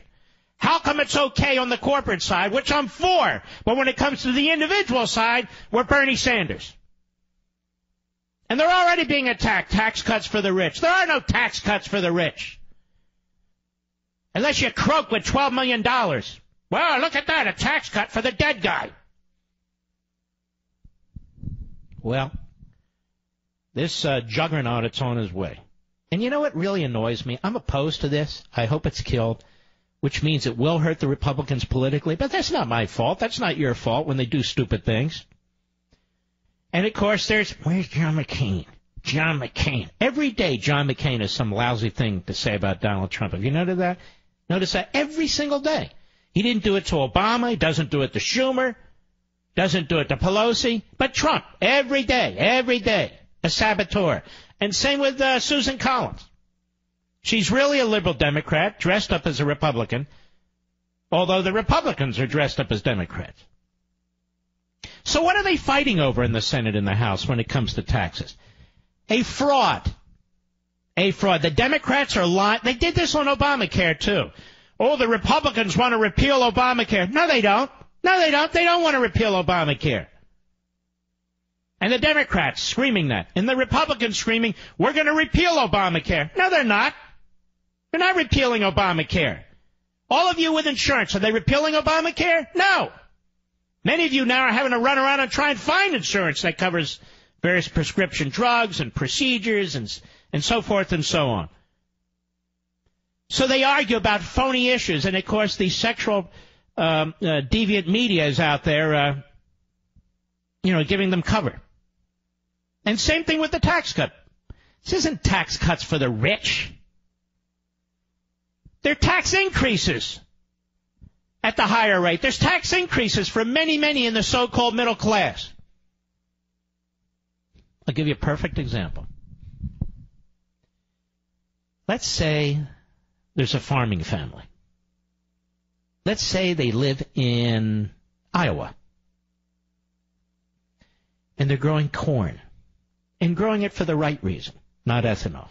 How come it's okay on the corporate side, which I'm for, but when it comes to the individual side, we're Bernie Sanders? And they're already being attacked, tax cuts for the rich. There are no tax cuts for the rich. Unless you croak with $12 million. Well, look at that, a tax cut for the dead guy. Well, this juggernaut, it's on his way. And you know what really annoys me? I'm opposed to this. I hope it's killed, which means it will hurt the Republicans politically. But that's not my fault. That's not your fault when they do stupid things. And, of course, where's John McCain? John McCain. Every day John McCain has some lousy thing to say about Donald Trump. Have you noted that? Notice that every single day. He didn't do it to Obama. He doesn't do it to Schumer. Doesn't do it to Pelosi. But Trump, every day, a saboteur. And same with Susan Collins. She's really a liberal Democrat, dressed up as a Republican, although the Republicans are dressed up as Democrats. So what are they fighting over in the Senate and the House when it comes to taxes? A fraud. A fraud. The Democrats are lying. They did this on Obamacare, too. Oh, the Republicans want to repeal Obamacare. No, they don't. No, they don't. They don't want to repeal Obamacare. And the Democrats screaming that. And the Republicans screaming, we're going to repeal Obamacare. No, they're not. They're not repealing Obamacare. All of you with insurance, are they repealing Obamacare? No. Many of you now are having to run around and try and find insurance that covers various prescription drugs and procedures and so forth and so on. So they argue about phony issues. And, of course, the sexual deviant media is out there, giving them cover. And same thing with the tax cut. This isn't tax cuts for the rich. They're tax increases at the higher rate. There's tax increases for many, many in the so-called middle class. I'll give you a perfect example. Let's say there's a farming family. Let's say they live in Iowa. And they're growing corn. And growing it for the right reason, not ethanol.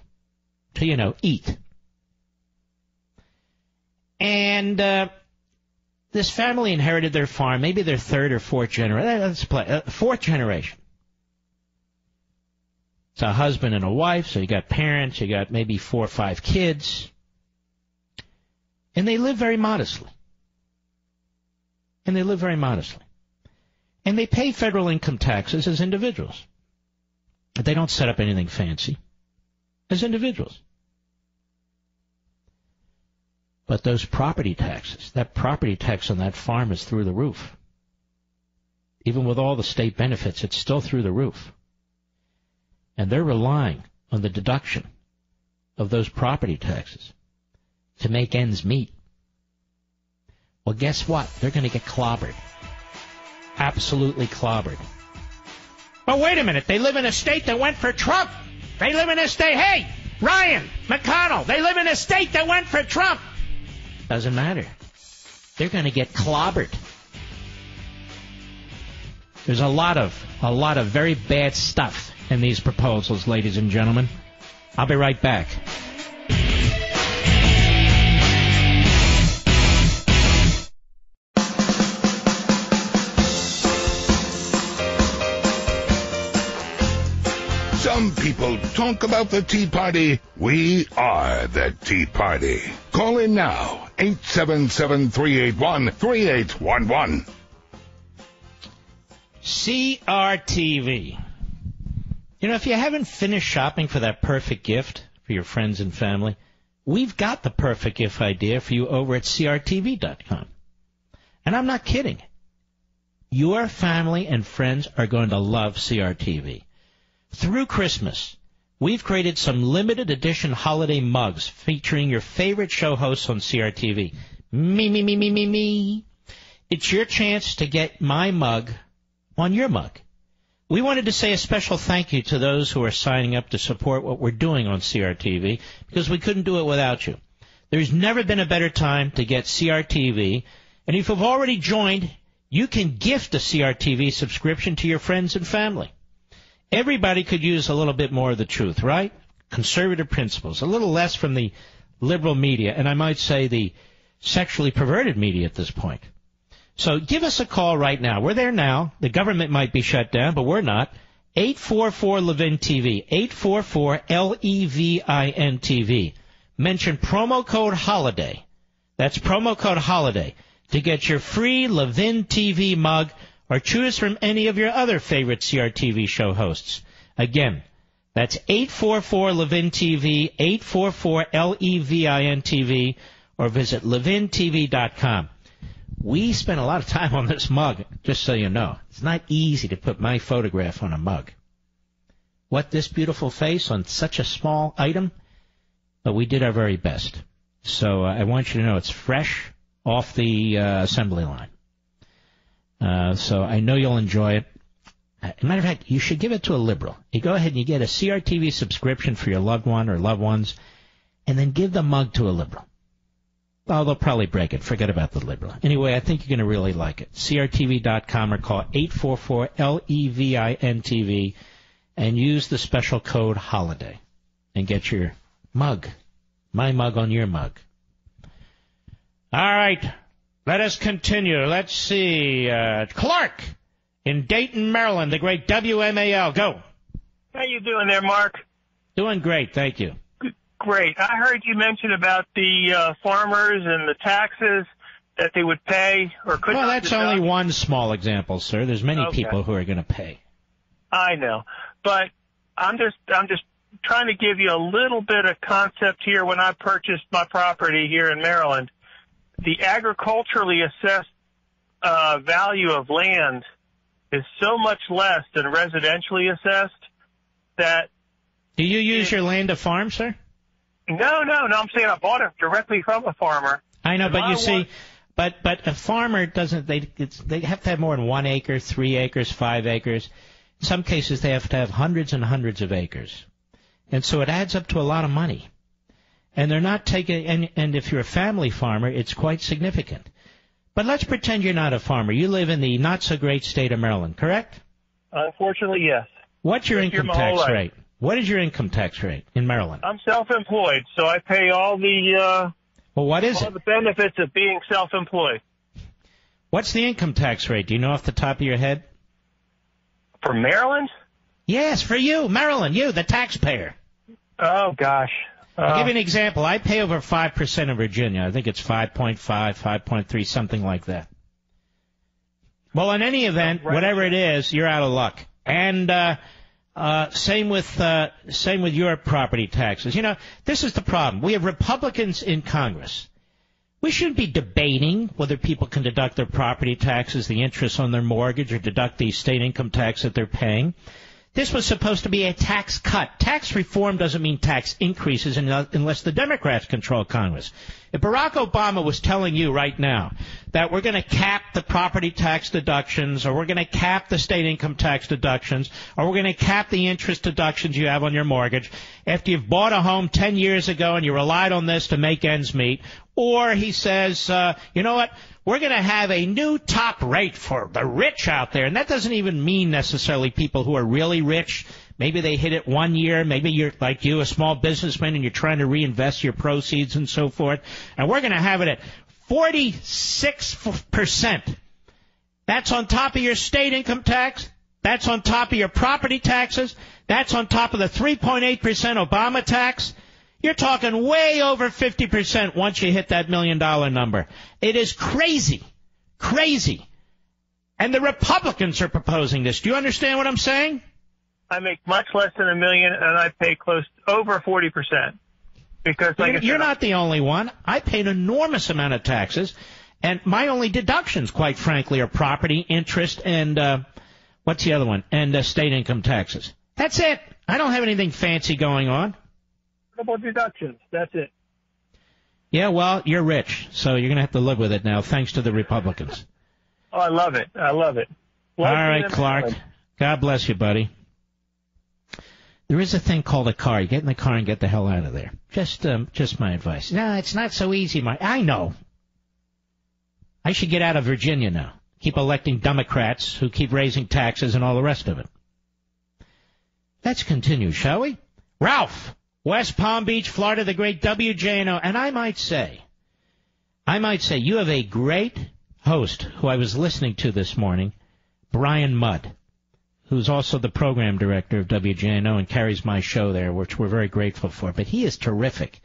To, eat. And this family inherited their farm, maybe their third or fourth generation. Fourth generation. It's a husband and a wife, so you got parents, you got maybe 4 or 5 kids. And they live very modestly. And they pay federal income taxes as individuals. But they don't set up anything fancy as individuals. But those property taxes, that property tax on that farm is through the roof. Even with all the state benefits, it's still through the roof. And they're relying on the deduction of those property taxes to make ends meet. Well, guess what? They're going to get clobbered. Absolutely clobbered. But wait a minute. They live in a state that went for Trump. They live in a state. Hey, Ryan, McConnell, they live in a state that went for Trump. Doesn't matter. They're going to get clobbered. There's a lot of very bad stuff in these proposals, ladies and gentlemen. I'll be right back. Some people talk about the Tea Party. We are the Tea Party. Call in now, 877-381-3811. CRTV. If you haven't finished shopping for that perfect gift for your friends and family, we've got the perfect gift idea for you over at CRTV.com. And I'm not kidding. Your family and friends are going to love CRTV. Through Christmas, we've created some limited edition holiday mugs featuring your favorite show hosts on CRTV. Me. It's your chance to get my mug on your mug. We wanted to say a special thank you to those who are signing up to support what we're doing on CRTV because we couldn't do it without you. There's never been a better time to get CRTV. And if you've already joined, you can gift a CRTV subscription to your friends and family. Everybody could use a little bit more of the truth, right? Conservative principles, a little less from the liberal media, and I might say the sexually perverted media at this point. So give us a call right now. We're there now. The government might be shut down, but we're not. 844-LEVIN-TV, 844-LEVIN-TV. Mention promo code HOLIDAY. That's promo code HOLIDAY to get your free Levin TV mug or choose from any of your other favorite CRTV show hosts. Again, that's 844-LEVIN-TV, 844-LEVIN-TV, or visit LevinTV.com. We spent a lot of time on this mug, just so you know. It's not easy to put my photograph on a mug. What, this beautiful face on such a small item? But we did our very best. So I want you to know it's fresh off the assembly line. So I know you'll enjoy it. As a matter of fact, you should give it to a liberal. You go ahead and you get a CRTV subscription for your loved one or loved ones, and then give the mug to a liberal. Oh, they'll probably break it. Forget about the liberal. Anyway, I think you're going to really like it. CRTV.com or call 844-LEVIN-TV and use the special code HOLIDAY and get your mug. My mug on your mug. All right. Let us continue. Let's see. Clark in Dayton, Maryland, the great WMAL. Go. How you doing there, Mark? Doing great. Thank you. Great. I heard you mention about the farmers and the taxes that they would pay or could. Well, that's only one small example, sir. There's many people who are going to pay. I know, but I'm just trying to give you a little bit of concept here. When I purchased my property here in Maryland, the agriculturally assessed value of land is so much less than residentially assessed that. Do you use your land to farm, sir? No. I'm saying I bought it directly from a farmer. I know, but you see, but a farmer doesn't. They have to have more than 1 acre, 3 acres, 5 acres. In some cases, they have to have hundreds and hundreds of acres, and so it adds up to a lot of money. And they're not taking. And if you're a family farmer, it's quite significant. But let's pretend you're not a farmer. You live in the not so great state of Maryland, correct? Unfortunately, yes. What's your income tax rate? What is your income tax rate in Maryland? I'm self-employed, so I pay all the well, what is all the benefits of being self-employed. What's the income tax rate? Do you know off the top of your head? For Maryland? Yes, for you, Maryland, you, the taxpayer. Oh, gosh. I'll give you an example. I pay over 5% in Virginia. I think it's 5.5, 5.3, something like that. Well, in any event, whatever it is, you're out of luck. And same with your property taxes. You know, this is the problem. We have Republicans in Congress. We shouldn't be debating whether people can deduct their property taxes, the interest on their mortgage, or deduct the state income tax that they're paying. This was supposed to be a tax cut. Tax reform doesn't mean tax increases unless the Democrats control Congress. If Barack Obama was telling you right now that we're going to cap the property tax deductions, or we're going to cap the state income tax deductions, or we're going to cap the interest deductions you have on your mortgage after you've bought a home 10 years ago and you relied on this to make ends meet, or he says, you know what, we're going to have a new top rate for the rich out there. And that doesn't even mean necessarily people who are really rich. Maybe they hit it 1 year. Maybe you're like you, a small businessman, and you're trying to reinvest your proceeds and so forth. And we're going to have it at 46%. That's on top of your state income tax. That's on top of your property taxes. That's on top of the 3.8% Obama tax. You're talking way over 50% once you hit that $1 million number. It is crazy. Crazy. And the Republicans are proposing this. Do you understand what I'm saying? I make much less than $1 million, and I pay close to over 40%. Because you're not the only one. I pay an enormous amount of taxes, and my only deductions, quite frankly, are property, interest, and what's the other one? And state income taxes. That's it. I don't have anything fancy going on. Deductions. That's it. Yeah, well, you're rich, so you're going to have to live with it now, thanks to the Republicans. Oh, I love it. I love it. All right, Clark. God bless you, buddy. There is a thing called a car. You get in the car and get the hell out of there. Just my advice. No, it's not so easy, Mike. I know. I should get out of Virginia now. Keep electing Democrats who keep raising taxes and all the rest of it. Let's continue, shall we? Ralph. West Palm Beach, Florida, the great WJNO. And I might say, you have a great host who I was listening to this morning, Brian Mudd, who's also the program director of WJNO and carries my show there, which we're very grateful for. But he is terrific,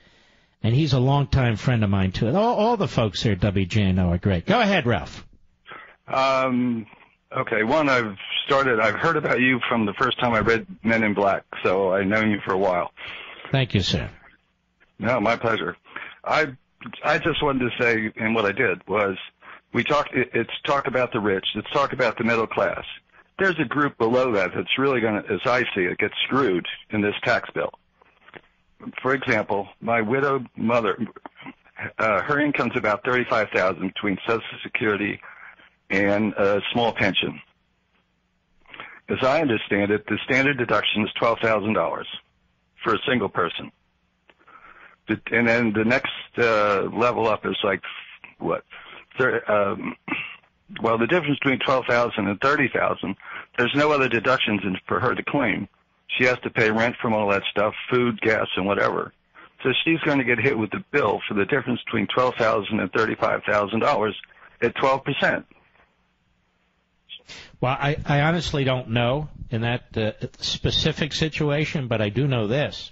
and he's a longtime friend of mine, too. All the folks here at WJNO are great. Go ahead, Ralph. Okay, one, I've heard about you from the first time I read Men in Black, so I've known you for a while. Thank you, sir. No, my pleasure. I just wanted to say, and what I did was, it's talk about the rich, it's talk about the middle class. There's a group below that that's really going to, as I see it, get screwed in this tax bill. For example, my widowed mother her income's about $35,000 between Social Security and a small pension. As I understand it, the standard deduction is $12,000 for a single person. And then the next level up is like, what? Well, the difference between $12,000 and $30,000, there's no other deductions for her to claim. She has to pay rent from all that stuff, food, gas, and whatever. So she's going to get hit with the bill for the difference between $12,000 and $35,000 at 12%. Well, I honestly don't know in that specific situation, but I do know this.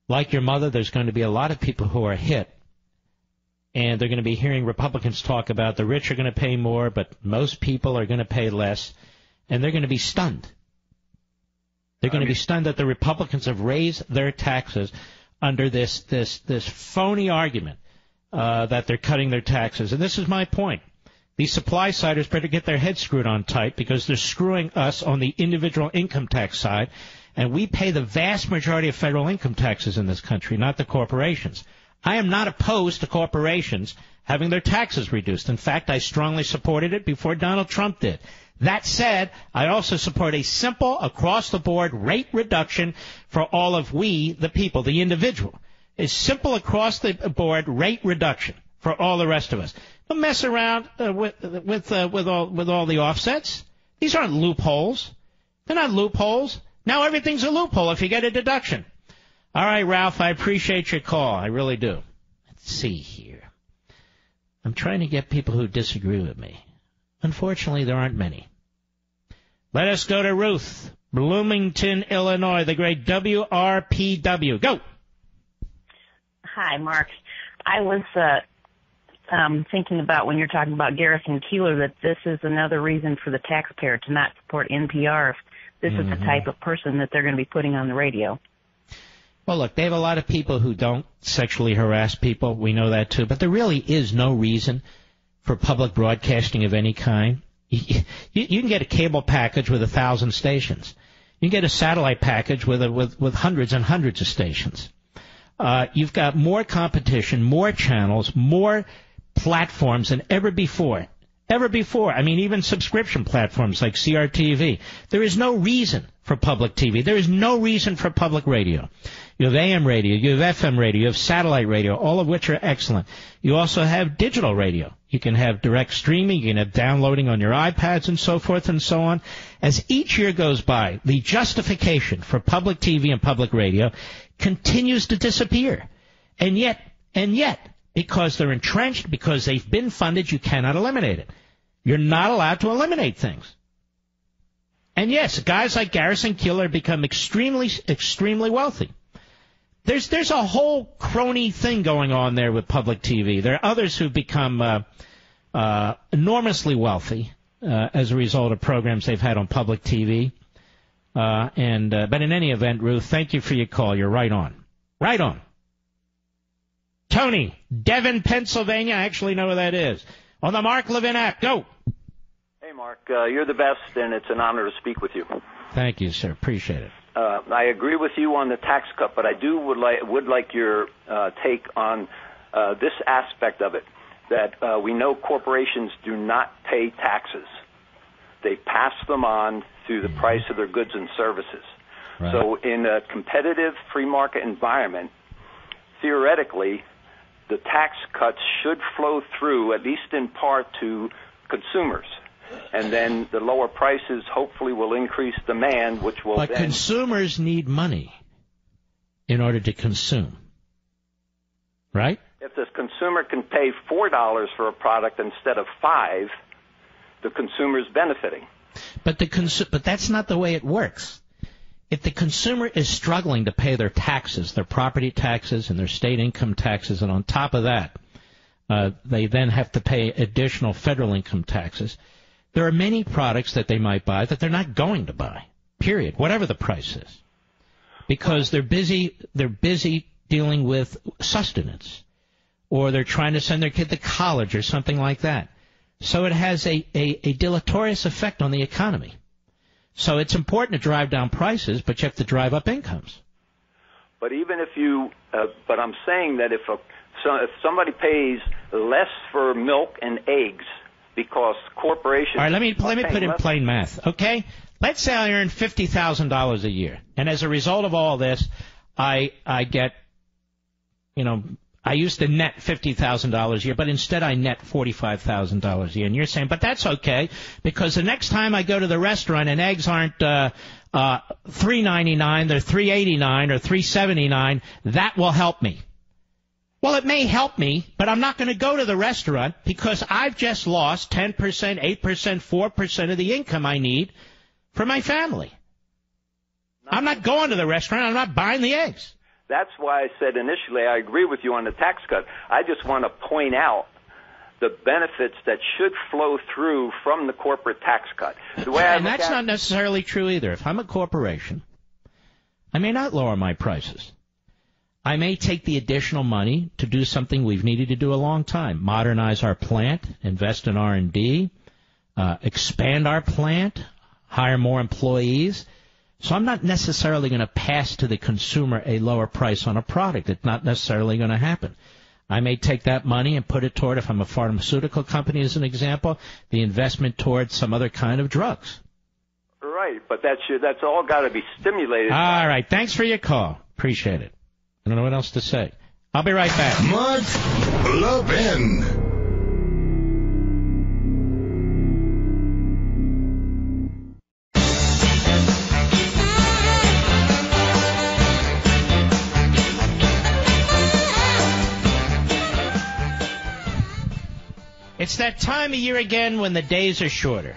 Like your mother, there's going to be a lot of people who are hit, and they're going to be hearing Republicans talk about the rich are going to pay more, but most people are going to pay less, and they're going to be stunned. They're going to be stunned that the Republicans have raised their taxes under this phony argument that they're cutting their taxes. And this is my point. These supply-siders better get their heads screwed on tight because they're screwing us on the individual income tax side, and we pay the vast majority of federal income taxes in this country, not the corporations. I am not opposed to corporations having their taxes reduced. In fact, I strongly supported it before Donald Trump did. That said, I also support a simple, across-the-board rate reduction for all of we, the people, the individual. A simple, across-the-board rate reduction for all the rest of us. Don't mess around with all the offsets. These aren't loopholes. They're not loopholes. Now everything's a loophole if you get a deduction. All right, Ralph, I appreciate your call. I really do. Let's see here. I'm trying to get people who disagree with me. Unfortunately, there aren't many. Let us go to Ruth, Bloomington, Illinois, the great WRPW. Go. Hi, Mark. I was thinking about when you're talking about Garrison Keillor that this is another reason for the taxpayer to not support NPR if this is the type of person that they're going to be putting on the radio. Well, look, they have a lot of people who don't sexually harass people. We know that, too. But there really is no reason for public broadcasting of any kind. You can get a cable package with 1,000 stations. You can get a satellite package with hundreds and hundreds of stations. You've got more competition, more channels, more platforms than ever before. Ever before. I mean, even subscription platforms like CRTV. There is no reason for public TV. There is no reason for public radio. You have AM radio, you have FM radio, you have satellite radio, all of which are excellent. You also have digital radio. You can have direct streaming, you can have downloading on your iPads and so forth and so on. As each year goes by, the justification for public TV and public radio continues to disappear. And yet, because they're entrenched, because they've been funded, you cannot eliminate it. You're not allowed to eliminate things. And yes, guys like Garrison Keillor become extremely, extremely wealthy. There's a whole crony thing going on there with public TV. There are others who've become enormously wealthy as a result of programs they've had on public TV. But in any event, Ruth, thank you for your call. You're right on. Right on. Tony, Devon, Pennsylvania. I actually know where that is. On the Mark Levin app. Go. Hey, Mark. You're the best, and it's an honor to speak with you. Thank you, sir. Appreciate it. I agree with you on the tax cut, but I would like your take on this aspect of it, that we know corporations do not pay taxes. They pass them on through the price of their goods and services. Right. So in a competitive free market environment, theoretically, the tax cuts should flow through, at least in part, to consumers. And then the lower prices hopefully will increase demand, which will But consumers need money in order to consume, right? If the consumer can pay $4 for a product instead of $5, the consumer's benefiting. But that's not the way it works. If the consumer is struggling to pay their taxes, their property taxes and their state income taxes, and on top of that, they then have to pay additional federal income taxes, there are many products that they might buy that they're not going to buy, period, whatever the price is, because they're busy dealing with sustenance, or they're trying to send their kid to college or something like that. So it has a deleterious effect on the economy. So it's important to drive down prices, but you have to drive up incomes. But even if you, but I'm saying that if a if somebody pays less for milk and eggs because corporations... All right, let me put in plain math, okay? Let's say I earn $50,000 a year, and as a result of all this, I get, I used to net $50,000 a year, but instead I net $45,000 a year. And you're saying, but that's okay, because the next time I go to the restaurant and eggs aren't $3.99, they're $3.89 or $3.79, that will help me. Well, it may help me, but I'm not going to go to the restaurant because I've just lost 10%, 8%, 4% of the income I need for my family. I'm not going to the restaurant. I'm not buying the eggs. That's why I said initially I agree with you on the tax cut. I just want to point out the benefits that should flow through from the corporate tax cut. And that's not necessarily true either. If I'm a corporation, I may not lower my prices. I may take the additional money to do something we've needed to do a long time, modernize our plant, invest in R&D, expand our plant, hire more employees. So I'm not necessarily going to pass to the consumer a lower price on a product. It's not necessarily going to happen. I may take that money and put it toward, if I'm a pharmaceutical company as an example, the investment towards some other kind of drugs. Right, but that's all got to be stimulated. All right, thanks for your call. Appreciate it. I don't know what else to say. I'll be right back. Mark Levin. It's that time of year again when the days are shorter.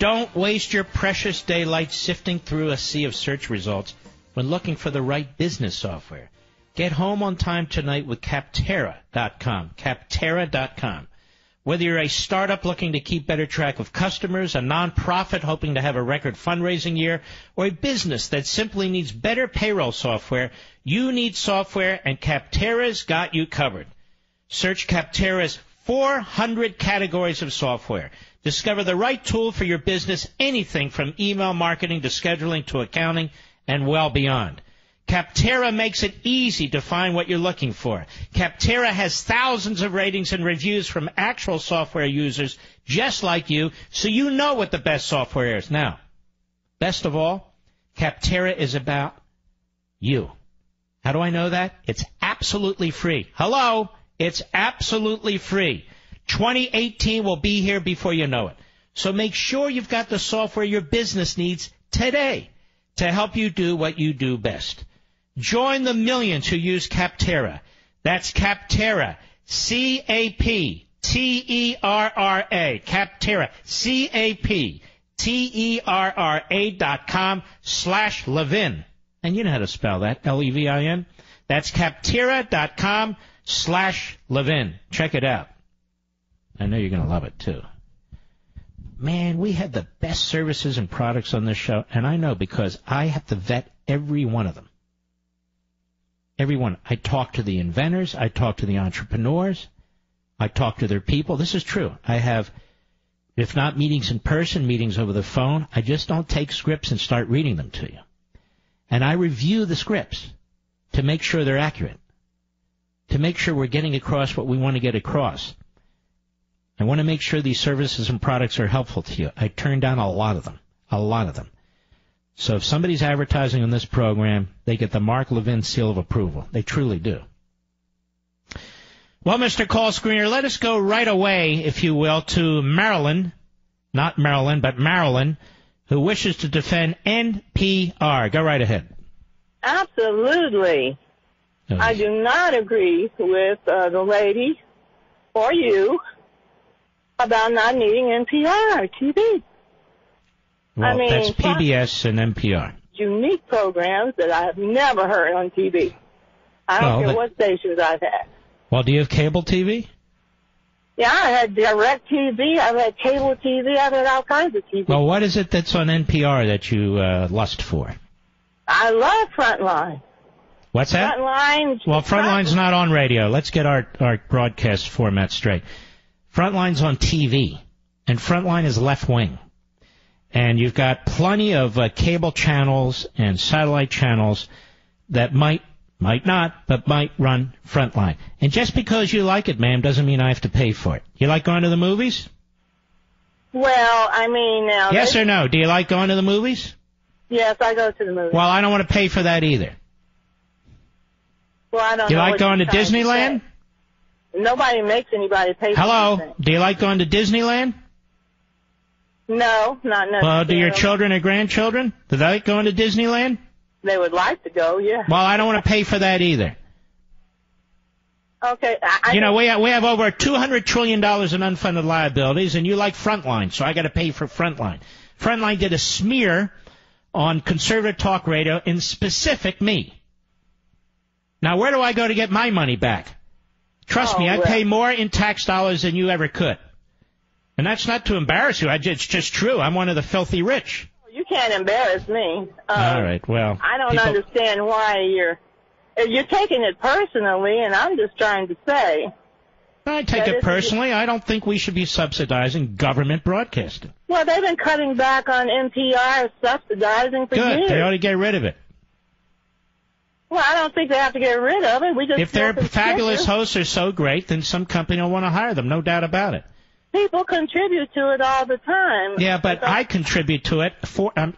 Don't waste your precious daylight sifting through a sea of search results when looking for the right business software. Get home on time tonight with Capterra.com. Capterra.com. Whether you're a startup looking to keep better track of customers, a nonprofit hoping to have a record fundraising year, or a business that simply needs better payroll software, you need software, and Capterra's got you covered. Search Capterra's 400 categories of software. Discover the right tool for your business, anything from email marketing to scheduling to accounting and well beyond. Capterra makes it easy to find what you're looking for. Capterra has thousands of ratings and reviews from actual software users just like you, so you know what the best software is. Now, best of all, Capterra is about you. How do I know that? It's absolutely free. Hello? It's absolutely free. 2018 will be here before you know it. So make sure you've got the software your business needs today to help you do what you do best. Join the millions who use Capterra. That's Capterra, C-A-P-T-E-R-R-A, Capterra, CAPTERRA.com/Levin. And you know how to spell that, L-E-V-I-N. That's Capterra.com/Levin. Check it out. I know you're going to love it, too. Man, we have the best services and products on this show, and I know because I have to vet every one of them. Every one. I talk to the inventors. I talk to the entrepreneurs. I talk to their people. This is true. I have, if not meetings in person, meetings over the phone. I just don't take scripts and start reading them to you. And I review the scripts to make sure they're accurate, to make sure we're getting across what we want to get across. I want to make sure these services and products are helpful to you. I turn down a lot of them. So if somebody's advertising on this program, they get the Mark Levin seal of approval. They truly do. Well, Mr. Call Screener, let us go right away, if you will, to Marilyn, not Maryland, but Marilyn, who wishes to defend NPR. Go right ahead. Absolutely. I do not agree with the lady or you about not needing NPR TV. Well, that's PBS and NPR. Unique programs that I have never heard on TV. I don't care what stations I've had. Well, do you have cable TV? Yeah, I had direct TV. I've had cable TV. I've had all kinds of TV. Well, what is it that's on NPR that you lust for? I love Frontline. What's that? Frontline. Well, Frontline's not on radio. Let's get our broadcast format straight. Frontline's on TV, and Frontline is left-wing. And you've got plenty of cable channels and satellite channels that might Might not, but might run Frontline. And just because you like it, ma'am, doesn't mean I have to pay for it. You like going to the movies? Well, I mean, now... Yes or no? Do you like going to the movies? Yes, I go to the movies. Well, I don't want to pay for that either. Well, I don't Do you know like what going to you're trying Disneyland? say. Nobody makes anybody pay for Hello? anything. Do you like going to Disneyland? No, not necessarily. Well, do your children or grandchildren? Do they like going to Disneyland? They would like to go, yeah. Well, I don't want to pay for that either. Okay. We have over $200 trillion in unfunded liabilities, and you like Frontline, so I got to pay for Frontline. Frontline did a smear on conservative talk radio, in specific me. Now, where do I go to get my money back? Trust me, I pay more in tax dollars than you ever could. And that's not to embarrass you. It's just true. I'm one of the filthy rich. You can't embarrass me. All right, well. I don't understand why you're taking it personally, and I'm just trying to say. I take it personally. I don't think we should be subsidizing government broadcasting. Well, they've been cutting back on NPR subsidizing for years. Good. They ought to get rid of it. Well, I don't think they have to get rid of it. If their fabulous hosts are so great, then some company will want to hire them. No doubt about it. People contribute to it all the time. Yeah, but I contribute to it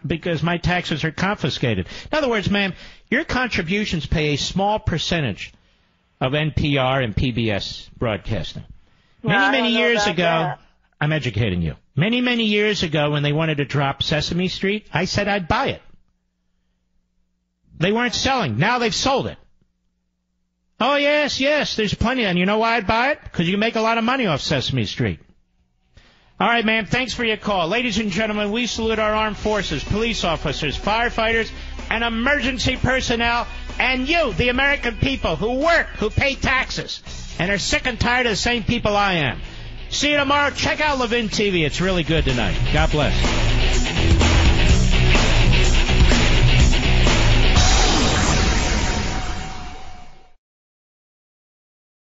because my taxes are confiscated. In other words, ma'am, your contributions pay a small percentage of NPR and PBS broadcasting. Many years ago, I'm educating you. Many years ago, when they wanted to drop Sesame Street, I said I'd buy it. They weren't selling. Now they've sold it. Oh, yes, there's plenty. And you know why I'd buy it? Because you make a lot of money off Sesame Street. All right, ma'am, thanks for your call. Ladies and gentlemen, we salute our armed forces, police officers, firefighters, and emergency personnel, and you, the American people who work, who pay taxes, and are sick and tired of the same people I am. See you tomorrow. Check out Levin TV. It's really good tonight. God bless.